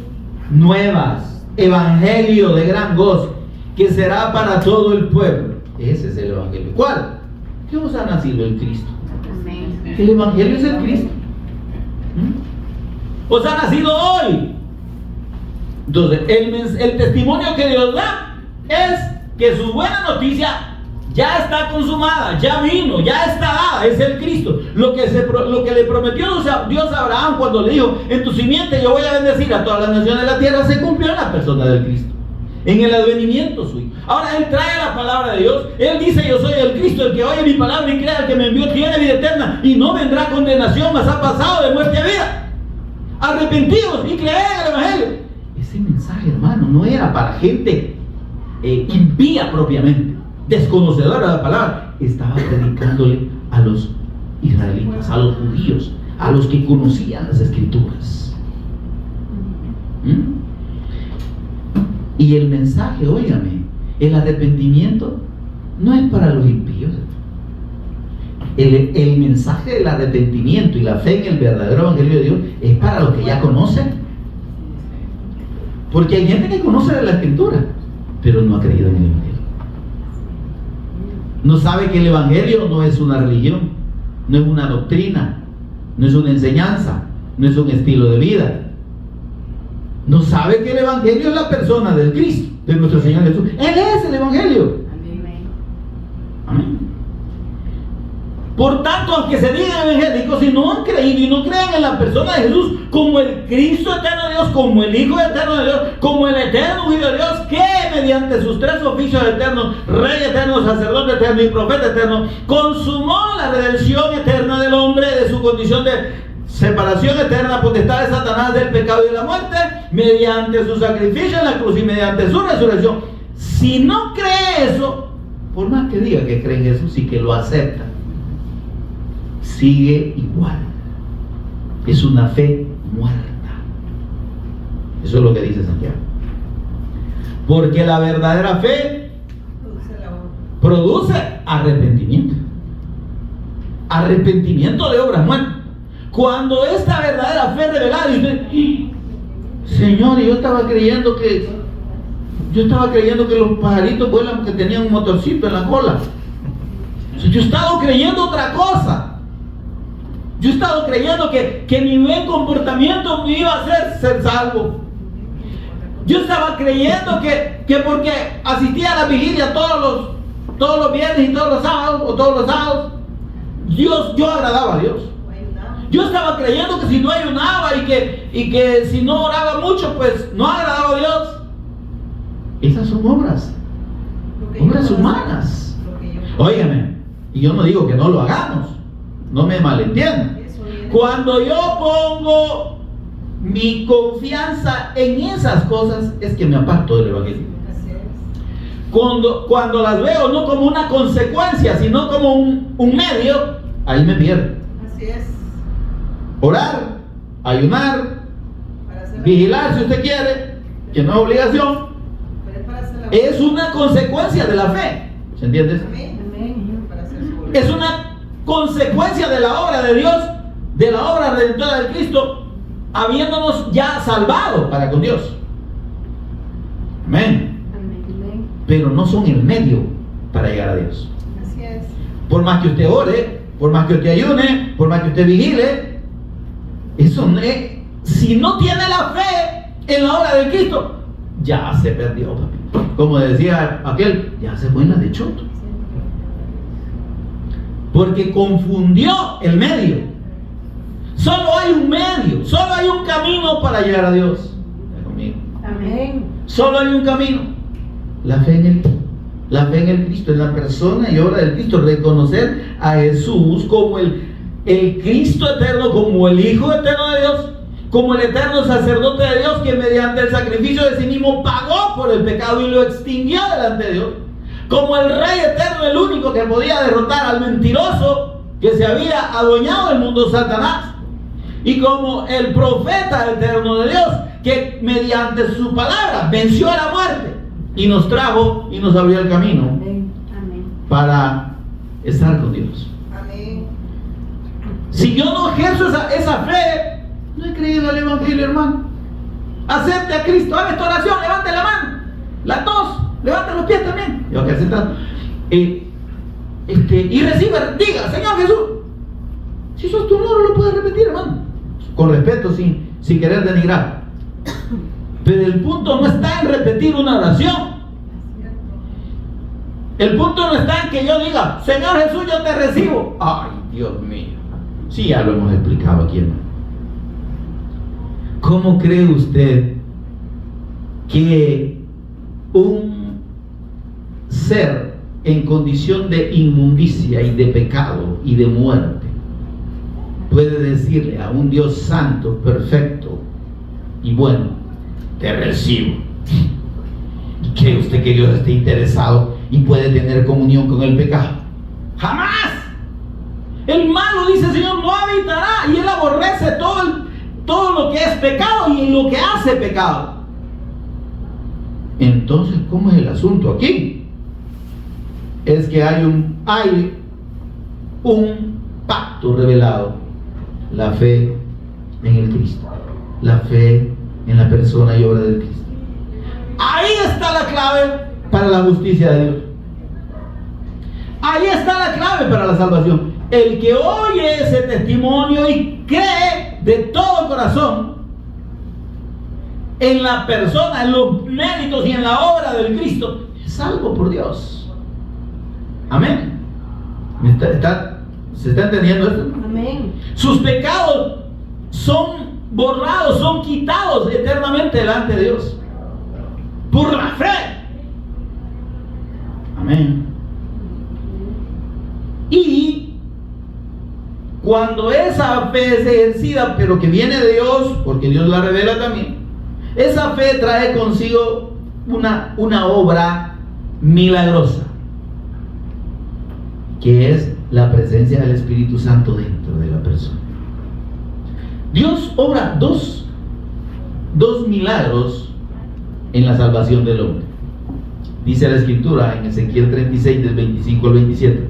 nuevas, evangelio de gran gozo, que será para todo el pueblo. Ese es el evangelio. ¿Cuál? ¿Qué os ha nacido el Cristo? Amén. El evangelio es el Cristo. Os ha nacido hoy. Entonces, el testimonio que Dios da es que su buena noticia ya está consumada, ya vino, ya está dada, es el Cristo. Lo que le prometió Dios a Abraham cuando le dijo, en tu simiente yo voy a bendecir a todas las naciones de la tierra, se cumplió en la persona del Cristo, en el advenimiento suyo. Ahora Él trae la palabra de Dios. Él dice, yo soy el Cristo, el que oye mi palabra y crea, el que me envió tiene vida eterna y no vendrá condenación, mas ha pasado de muerte a vida. Arrepentidos y creed en el evangelio. Ese mensaje, hermano, no era para gente impía propiamente, desconocedora de la palabra. Estaba predicándole a los israelitas, a los judíos, a los que conocían las escrituras. Y el mensaje, óigame, el arrepentimiento no es para los impíos. El mensaje del arrepentimiento y la fe en el verdadero evangelio de Dios es para los que ya conocen. Porque hay gente que conoce de la escritura, pero no ha creído en el evangelio. No sabe que el evangelio no es una religión, no es una doctrina, no es una enseñanza, no es un estilo de vida. No sabe que el evangelio es la persona del Cristo, de nuestro Señor Jesús. Él es el evangelio. Amén. Por tanto, aunque se digan evangélicos, si no han creído y no creen en la persona de Jesús como el Cristo eterno de Dios, como el Hijo eterno de Dios, como el eterno Hijo de Dios, que mediante sus tres oficios eternos, Rey eterno, sacerdote eterno y profeta eterno, consumó la redención eterna del hombre de su condición de separación eterna, potestad de Satanás, del pecado y de la muerte, mediante su sacrificio en la cruz y mediante su resurrección. Si no cree eso, por más que diga que cree en Jesús y que lo acepta, sigue igual. Es una fe muerta. Eso es lo que dice Santiago. Porque la verdadera fe produce arrepentimiento. Arrepentimiento de obras muertas. Cuando esta verdadera fe revelada dice, Señor, yo estaba creyendo que los pajaritos vuelan porque tenían un motorcito en la cola. Yo he estado creyendo otra cosa. Yo he estado creyendo que mi buen comportamiento me iba a hacer ser salvo. Yo estaba creyendo que porque asistía a la vigilia todos los viernes y todos los sábados, yo agradaba a Dios. Yo estaba creyendo que si no ayunaba y que si no oraba mucho, pues no agradaba a Dios. Esas son obras humanas. Óigame, y yo no digo que no lo hagamos, no me malentiendan. Cuando yo pongo mi confianza en esas cosas, es que me aparto del evangelio. Cuando las veo no como una consecuencia, sino como un medio, ahí me pierdo. Así es. Orar, ayunar, vigilar si usted quiere, que no es obligación, es una consecuencia de la fe. ¿Se entiende? Es una consecuencia de la obra de Dios, de la obra redentora de Cristo habiéndonos ya salvado para con Dios. Amén. Amén. Pero no son el medio para llegar a Dios. Así es. Por más que usted ore, por más que usted ayune, por más que usted vigile, eso no es, si no tiene la fe en la obra de Cristo, ya se perdió, papi. Como decía aquel, ya se fue en la de choto. Porque confundió el medio. Solo hay un medio, solo hay un camino para llegar a Dios. Amén. Solo hay un camino. La fe en el Cristo, en la persona y obra del Cristo. Reconocer a Jesús como el Cristo eterno, como el Hijo eterno de Dios, como el eterno sacerdote de Dios, que mediante el sacrificio de sí mismo pagó por el pecado y lo extinguió delante de Dios, como el Rey eterno, el único que podía derrotar al mentiroso que se había adueñado del mundo, Satanás, y como el profeta eterno de Dios, que mediante su palabra venció a la muerte y nos trajo y nos abrió el camino Amén. para estar con Dios. Amén. Si yo no ejerzo esa fe, no he creído al Evangelio, hermano. Acepte a Cristo, haga esta oración, levante la mano, la tos, levante los pies también. Yo voy a quedar sentado. Y reciba, diga, Señor Jesús. Si sos tu honor, lo puedes repetir, hermano. Con respeto, sin querer denigrar. Pero el punto no está en repetir una oración. El punto no está en que yo diga, Señor Jesús, yo te recibo. Ay, Dios mío. Sí, ya lo hemos explicado aquí, hermano. ¿Cómo cree usted que un ser en condición de inmundicia y de pecado y de muerte puede decirle a un Dios santo, perfecto y bueno, te recibo? ¿Cree usted que Dios esté interesado y puede tener comunión con el pecado? ¡Jamás! El malo, dice el Señor, no habitará, y Él aborrece todo lo que es pecado y lo que hace pecado. Entonces, ¿cómo es el asunto aquí? Es que hay un pacto revelado: la fe en el Cristo, la fe en la persona y obra del Cristo. Ahí está la clave para la justicia de Dios. Ahí está la clave para la salvación. El que oye ese testimonio y cree de todo corazón en la persona, en los méritos y en la obra del Cristo, es salvo por Dios. Amén. ¿Se está entendiendo esto? Amén. Sus pecados son borrados, son quitados eternamente delante de Dios por la fe. Amén. Y cuando esa fe es ejercida, pero que viene de Dios, porque Dios la revela también, esa fe trae consigo una obra milagrosa, que es la presencia del Espíritu Santo dentro de la persona. Dios obra dos milagros en la salvación del hombre. Dice la Escritura en Ezequiel 36, del 25 al 27,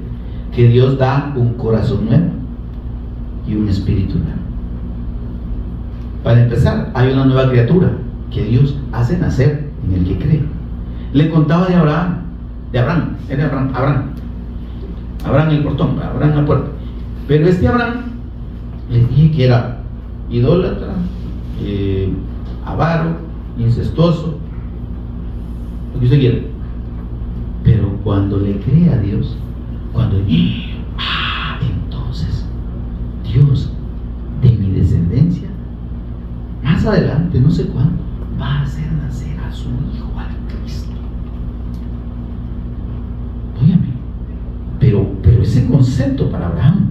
que Dios da un corazón nuevo y un espíritu nuevo. Para empezar, hay una nueva criatura que Dios hace nacer en el que cree. Le contaba de Abraham el portón, Abraham la puerta. Pero este Abraham, les dije que era idólatra, avaro, incestuoso, lo que usted quiera. Pero cuando le cree a Dios, entonces Dios, de mi descendencia, más adelante, no sé cuándo, va a hacer nacer a su hijo, al Cristo. Óyame, pero ese concepto para Abraham,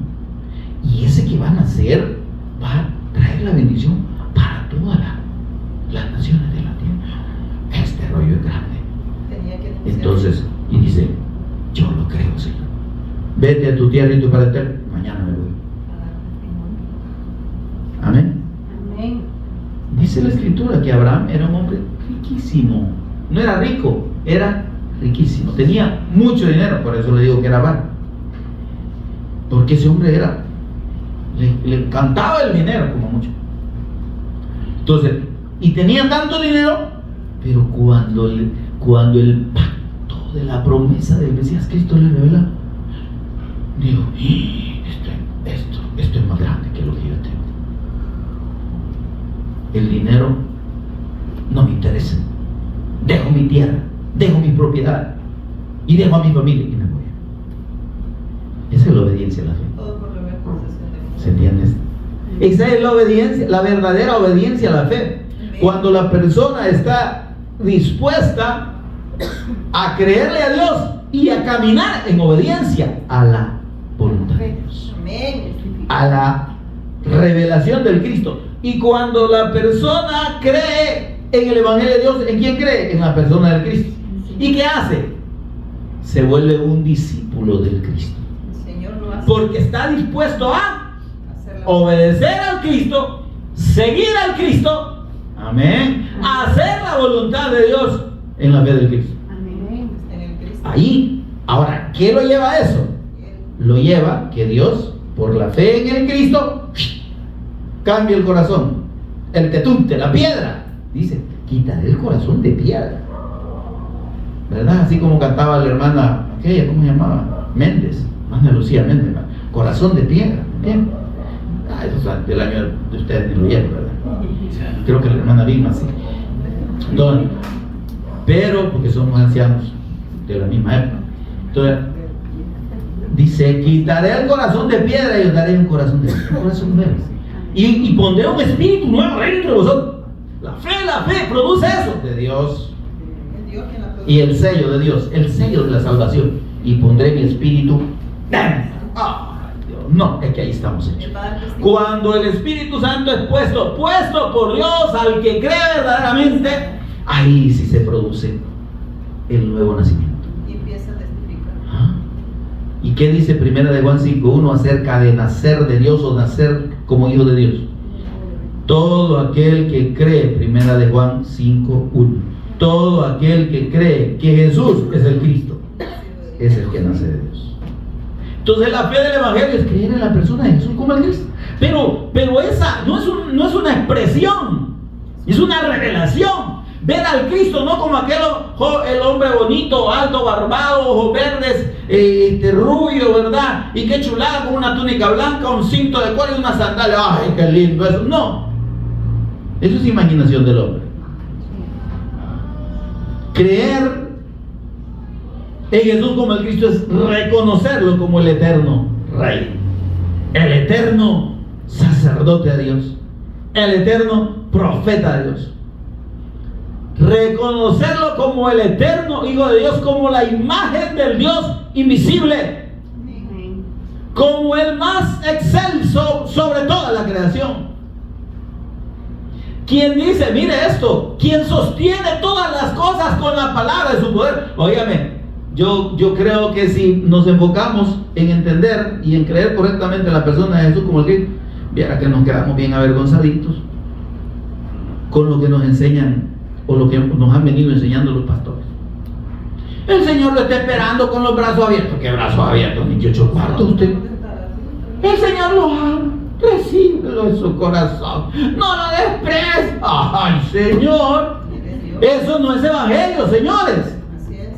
y ese que va a nacer, va a traer la bendición para todas las naciones de la tierra. Este rollo es grande. Entonces, y dice, yo lo creo, Señor. Vete a tu tierra y tu parentela, mañana me voy. Amén. Amén. Dice la Escritura que Abraham era un hombre riquísimo. No era rico, era riquísimo. Tenía mucho dinero, por eso le digo que era avaro. Porque ese hombre le encantaba el dinero como mucho. Entonces, y tenía tanto dinero, pero cuando el pacto de la promesa del Mesías Cristo le revela, digo, esto es más grande que lo que yo tengo. El dinero no me interesa. Dejo mi tierra, dejo mi propiedad y dejo a mi familia y me voy. Esa es la obediencia a la fe. Todo por la posesión de ¿Se entiende? Esa es la obediencia, la verdadera obediencia a la fe. Cuando la persona está dispuesta a creerle a Dios y a caminar en obediencia a la voluntad de Dios, a la revelación del Cristo. Y cuando la persona cree en el Evangelio de Dios, ¿en quién cree? En la persona del Cristo. ¿Y qué hace? Se vuelve un discípulo del Cristo. Porque está dispuesto a obedecer al Cristo, seguir al Cristo, amén, a hacer la voluntad de Dios en la fe del Cristo. Amén. Ahí, ahora, ¿qué lo lleva a eso? Lo lleva que Dios, por la fe en el Cristo, cambia el corazón, el tetunte, la piedra. Dice, quitaré el corazón de piedra. ¿Verdad? Así como cantaba la hermana, aquella, ¿cómo se llamaba? Méndez. Ana Lucía Méndez, corazón de piedra. Bien. Eso es del año de ustedes ni lo oyeron, ¿verdad? Creo que la hermana Vilma sí. Entonces, pero porque somos ancianos de la misma época. Entonces, dice, quitaré el corazón de piedra y os daré un corazón de piedra. Un corazón nuevo. Y pondré un espíritu nuevo dentro de vosotros. La fe produce eso de Dios. Y el sello de Dios, el sello de la salvación. Y pondré mi espíritu. No, es que ahí estamos hechos. Cuando el Espíritu Santo es puesto por Dios al que cree verdaderamente, ahí sí se produce el nuevo nacimiento. Y empieza a testificar. ¿Y qué dice 1 de Juan 5:1 acerca de nacer de Dios o nacer como hijo de Dios? Todo aquel que cree, 1 de Juan 5:1, todo aquel que cree que Jesús es el Cristo, es el que nace de Dios. Entonces la fe del Evangelio es creer en la persona de Jesús como el Cristo. Pero esa no es una expresión, es una revelación. Ver al Cristo no como el hombre bonito, alto, barbado, ojos verdes, rubio, ¿verdad? Y qué chulada, con una túnica blanca, un cinto de cuero y una sandalia. ¡Ay, qué lindo eso! No, eso es imaginación del hombre. Creer en Jesús como el Cristo es reconocerlo como el eterno Rey, el eterno sacerdote de Dios, el eterno profeta de Dios. Reconocerlo como el eterno Hijo de Dios, como la imagen del Dios invisible, como el más excelso sobre toda la creación. Quien dice, mire esto, quien sostiene todas las cosas con la palabra de su poder. Óigame, yo creo que si nos enfocamos en entender y en creer correctamente en la persona de Jesús como el Cristo, viera que nos quedamos bien avergonzaditos con lo que nos enseñan o lo que nos han venido enseñando los pastores. El Señor lo está esperando con los brazos abiertos. ¿Qué brazos abiertos? Ni que 8 cuartos usted. El Señor lo ama. Recíbelo en su corazón. No lo desprecies. ¡Ay, Señor! Eso no es evangelio, señores. Así es.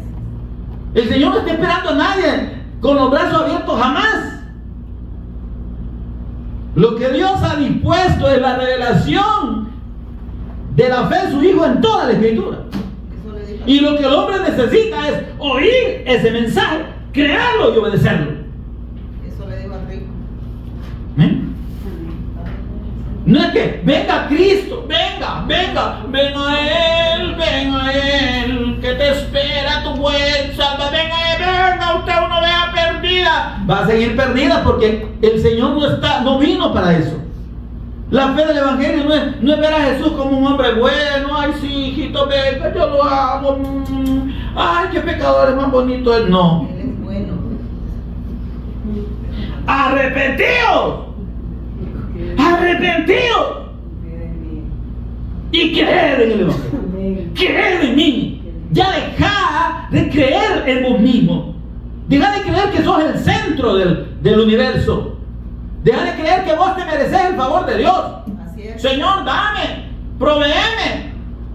El Señor no está esperando a nadie con los brazos abiertos jamás. Lo que Dios ha dispuesto es la revelación de la fe de su Hijo en toda la Escritura. Y lo que el hombre necesita es oír ese mensaje, creerlo y obedecerlo. Eso le digo al rico. ¿Eh? No es que venga Cristo, venga a Él, que te espera tu buen salva, venga, usted una oveja perdida. Va a seguir perdida porque el Señor no vino para eso. La fe del Evangelio no es ver a Jesús como un hombre bueno. Ay, sí, hijito, venga, yo lo amo. Ay, qué pecador es más bonito él. No. Él es bueno. Arrepentidos. Y creer en el Evangelio. Creer en mí. Ya deja de creer en vos mismo. Deja de creer que sos el centro del universo. Deja de creer que vos te mereces el favor de Dios. Así es. Señor, dame. proveeme,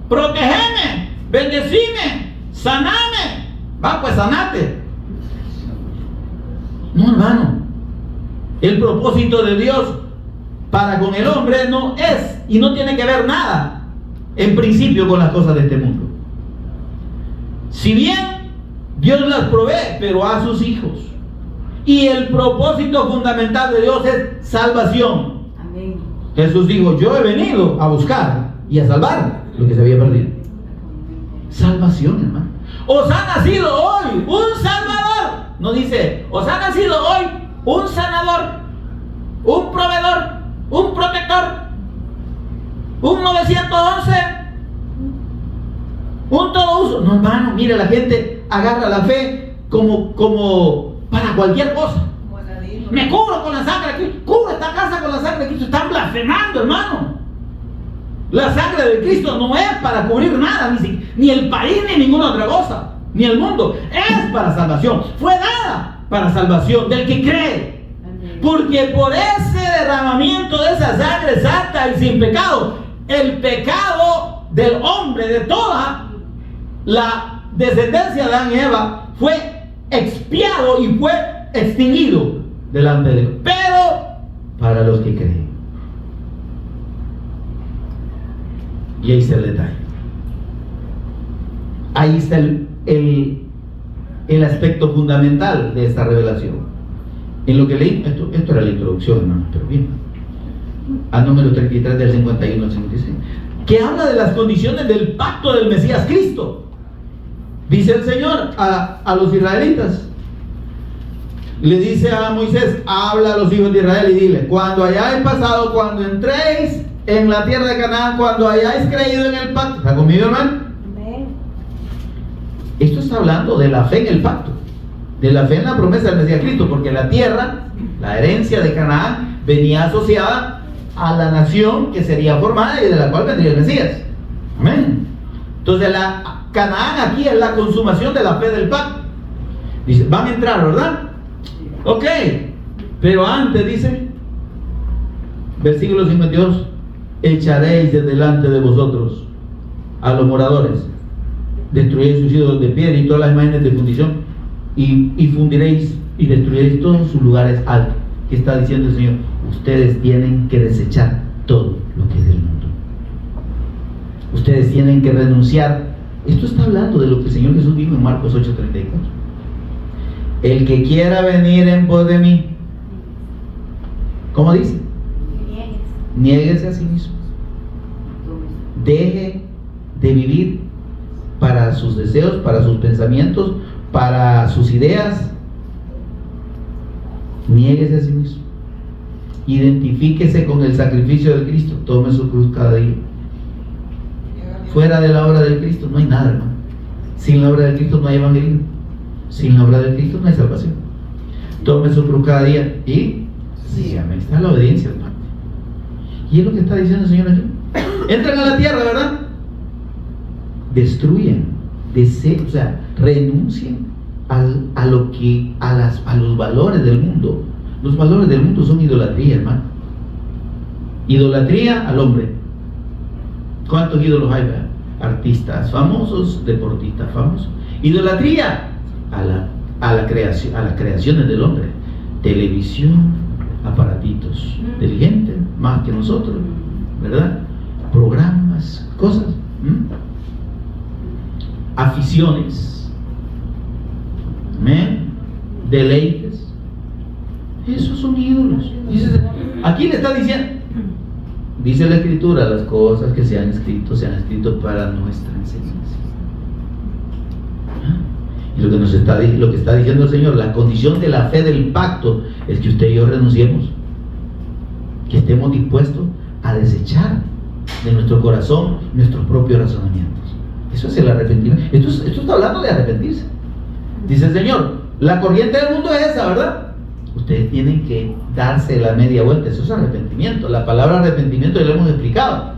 protegeme, bendecime, saname. Va, pues sanate. No, hermano. El propósito de Dios para con el hombre no es y no tiene que ver nada, en principio, con las cosas de este mundo. Si bien Dios las provee, pero a sus hijos. Y el propósito fundamental de Dios es salvación. Amén. Jesús dijo: yo he venido a buscar y a salvar lo que se había perdido. Salvación, hermano. Os ha nacido hoy un Salvador. No dice: os ha nacido hoy un sanador, un proveedor, un protector, un 911, un todo uso. No, hermano, mire, la gente agarra la fe como para cualquier cosa. Me cubro con la sangre de Cristo, cubro esta casa con la sangre de Cristo. Están blasfemando, hermano. La sangre de Cristo no es para cubrir nada, ni el país, ni ninguna otra cosa, ni el mundo. Es para salvación. Fue dada para salvación del que cree. Porque por ese derramamiento de esa sangre santa y sin pecado, el pecado del hombre, de toda la descendencia de Adán y Eva, fue expiado y fue extinguido delante de Dios. Pero para los que creen. Y ahí está el detalle. Ahí está el aspecto fundamental de esta revelación. En lo que leí, esto era la introducción, hermano, pero bien. Al número 33 del 51 al 56, que habla de las condiciones del pacto del Mesías Cristo. Dice el Señor a los israelitas, le dice a Moisés: habla a los hijos de Israel y dile: cuando hayáis pasado, cuando entréis en la tierra de Canaán, cuando hayáis creído en el pacto. ¿Está conmigo, hermano? Amén. Esto está hablando de la fe en el pacto, de la fe en la promesa del Mesías Cristo, porque la tierra, la herencia de Canaán, venía asociada a la nación que sería formada y de la cual vendría el Mesías. Amén. Entonces la Canaán aquí es la consumación de la fe del pacto. Dice: van a entrar, ¿verdad? Ok, pero antes dice, versículo 52, echaréis de delante de vosotros a los moradores, destruiréis sus ídolos de piedra y todas las imágenes de fundición, y fundiréis y destruiréis todos sus lugares altos. ¿Qué está diciendo el Señor? Ustedes tienen que desechar todo lo que es del mundo. Ustedes tienen que renunciar. Esto está hablando de lo que el Señor Jesús dijo en Marcos 8:34. El que quiera venir en pos de mí, ¿cómo dice? Niéguese a sí mismo. Deje de vivir para sus deseos, para sus pensamientos, para sus ideas. Niéguese a sí mismo. Identifíquese con el sacrificio de Cristo. Tome su cruz cada día. Fuera de la obra de Cristo no hay nada, hermano. Sin la obra de Cristo no hay evangelismo. Sin la obra de Cristo no hay salvación. Tome su cruz cada día y sígame. Está la obediencia, hermano. Y es lo que está diciendo el Señor aquí. Entran a la tierra, ¿verdad? Destruyen, o sea, renuncien a los valores del mundo. Los valores del mundo son idolatría, hermano. Idolatría al hombre. ¿Cuántos ídolos hay, verdad? Artistas famosos, deportistas famosos. Idolatría a las creaciones del hombre. Televisión, aparatitos inteligentes, más que nosotros, ¿verdad? Programas, cosas, aficiones, deleites. Esos son ídolos. Aquí le está diciendo, dice la Escritura: las cosas que se han escrito para nuestra enseñanza. Y lo que está diciendo el Señor, la condición de la fe del pacto, es que usted y yo renunciemos, que estemos dispuestos a desechar de nuestro corazón nuestros propios razonamientos. Eso es el arrepentimiento. Esto está hablando de arrepentirse. Dice el Señor: la corriente del mundo es esa, ¿verdad? Ustedes tienen que darse la media vuelta. Eso es arrepentimiento. La palabra arrepentimiento ya lo hemos explicado,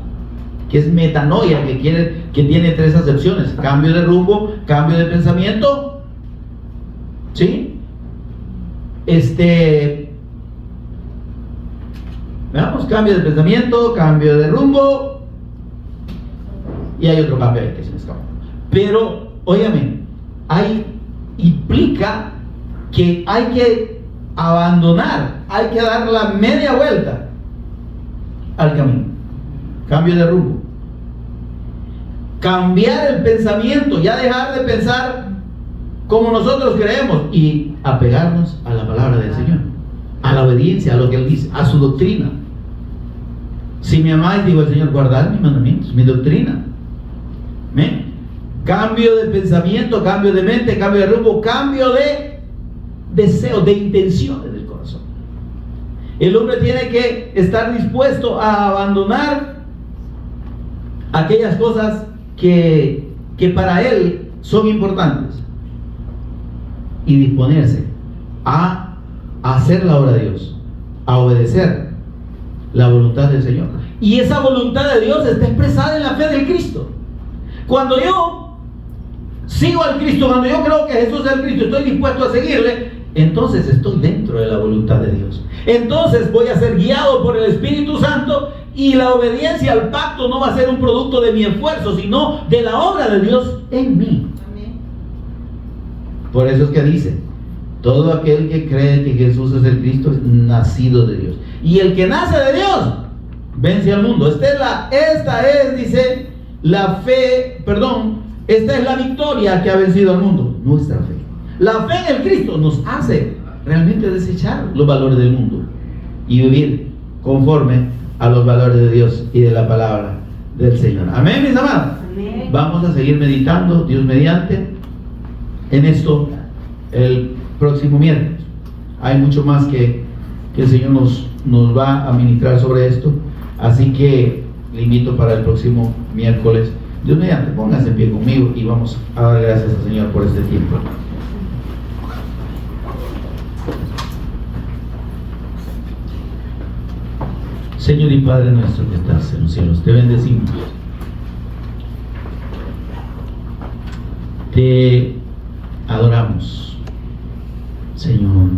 que es metanoia, que tiene tres acepciones: cambio de rumbo, cambio de pensamiento, ¿sí? Veamos: cambio de pensamiento, cambio de rumbo Y hay otro cambio ahí que se me escapa. Pero, óigame, implica que hay que abandonar, hay que dar la media vuelta al camino. Cambio de rumbo. Cambiar el pensamiento, ya dejar de pensar como nosotros creemos y apegarnos a la palabra del Señor, a la obediencia, a lo que Él dice, a su doctrina. Si me amáis, digo el Señor, guardad mis mandamientos, mi doctrina. ¿Ven? Cambio de pensamiento, cambio de mente, cambio de rumbo, cambio de deseo, de intenciones del corazón. El hombre tiene que estar dispuesto a abandonar aquellas cosas que para él son importantes y disponerse a hacer la obra de Dios, a obedecer la voluntad del Señor. Y esa voluntad de Dios está expresada en la fe del Cristo. Cuando yo sigo al Cristo, cuando yo creo que Jesús es el Cristo, estoy dispuesto a seguirle, entonces estoy dentro de la voluntad de Dios. Entonces voy a ser guiado por el Espíritu Santo, y la obediencia al pacto no va a ser un producto de mi esfuerzo, sino de la obra de Dios en mí. Amén. Por eso es que dice: todo aquel que cree que Jesús es el Cristo es nacido de Dios, y el que nace de Dios vence al mundo. Esta es, dice, la fe, esta es la victoria que ha vencido al mundo, nuestra fe. La fe en el Cristo nos hace realmente desechar los valores del mundo y vivir conforme a los valores de Dios y de la palabra del Señor. Amén, mis amados. Amén. Vamos a seguir meditando, Dios mediante, en esto el próximo miércoles. Hay mucho más que el Señor nos va a ministrar sobre esto, así que le invito para el próximo miércoles. Dios mediante, pónganse en pie conmigo y vamos a dar gracias al Señor por este tiempo. Señor y Padre nuestro que estás en los cielos, te bendecimos. Te adoramos, Señor,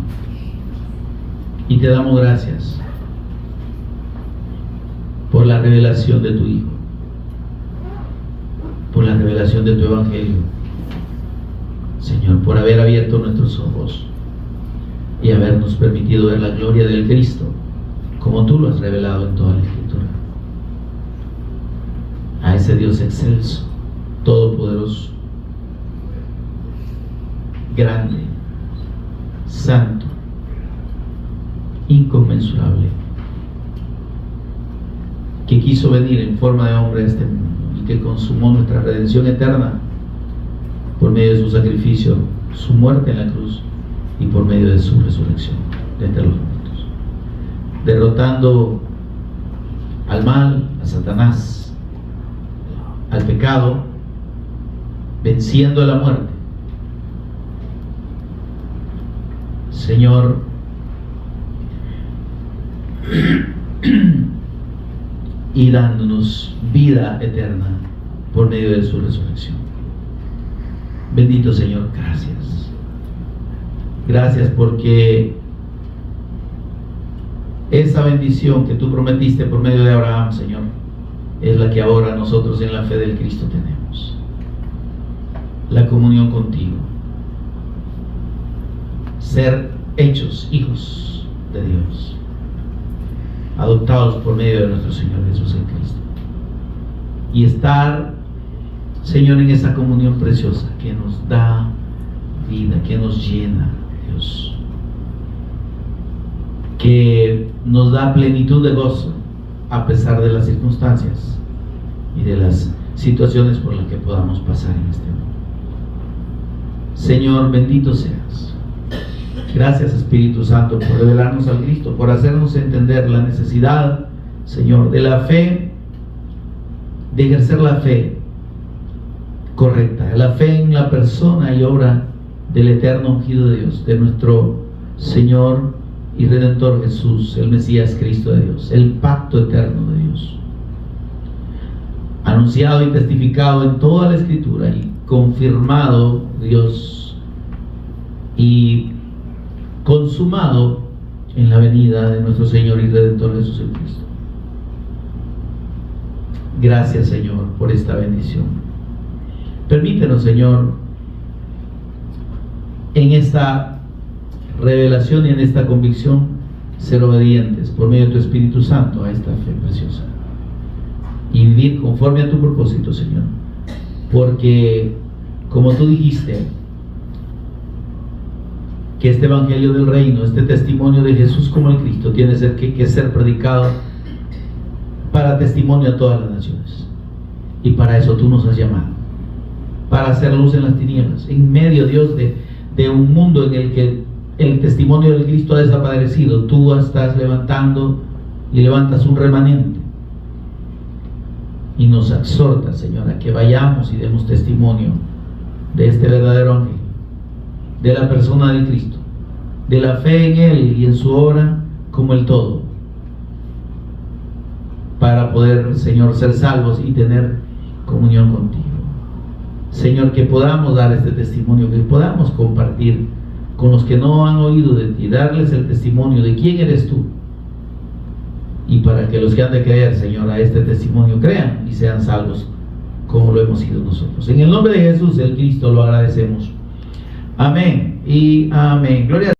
y te damos gracias por la revelación de tu Hijo, por la revelación de tu Evangelio, Señor, por haber abierto nuestros ojos y habernos permitido ver la gloria del Cristo, como tú lo has revelado en toda la Escritura. A ese Dios excelso, todopoderoso, grande, santo, inconmensurable, que quiso venir en forma de hombre a este mundo y que consumó nuestra redención eterna por medio de su sacrificio, su muerte en la cruz y por medio de su resurrección de entre los muertos, derrotando al mal, a Satanás, al pecado, venciendo a la muerte. Señor, y dándonos vida eterna por medio de su resurrección. Bendito Señor, gracias. Gracias porque esa bendición que tú prometiste por medio de Abraham, Señor, es la que ahora nosotros en la fe del Cristo tenemos. La comunión contigo. Ser hechos hijos de Dios, adoptados por medio de nuestro Señor Jesús en Cristo, y estar, Señor, en esa comunión preciosa que nos da vida, que nos llena, Dios, que nos da plenitud de gozo a pesar de las circunstancias y de las situaciones por las que podamos pasar en este mundo. Señor, bendito seas. Gracias, Espíritu Santo, por revelarnos al Cristo, por hacernos entender la necesidad, Señor, de la fe, de ejercer la fe correcta, la fe en la persona y obra del eterno ungido de Dios, de nuestro Señor y Redentor Jesús, el Mesías Cristo de Dios, el pacto eterno de Dios, anunciado y testificado en toda la Escritura y confirmado, Dios, y consumado en la venida de nuestro Señor y Redentor Jesús Cristo. Gracias, Señor, por esta bendición. Permítenos, Señor, en esta revelación y en esta convicción, ser obedientes por medio de tu Espíritu Santo a esta fe preciosa y vivir conforme a tu propósito, Señor, porque como tú dijiste, que este evangelio del reino, este testimonio de Jesús como el Cristo, tiene que ser predicado para testimonio a todas las naciones, y para eso tú nos has llamado, para hacer luz en las tinieblas, en medio, Dios, de un mundo en el que el testimonio del Cristo ha desaparecido. Tú estás levantando y levantas un remanente y nos exhortas, Señor, a que vayamos y demos testimonio de este verdadero ángel, de la persona del Cristo, de la fe en Él y en su obra como el todo, para poder, Señor, ser salvos y tener comunión contigo. Señor, que podamos dar este testimonio, que podamos compartir con los que no han oído de ti, darles el testimonio de quién eres tú, y para que los que han de creer, Señor, a este testimonio crean y sean salvos como lo hemos sido nosotros. En el nombre de Jesús, el Cristo, lo agradecemos. Amén y amén. Gloria a Dios.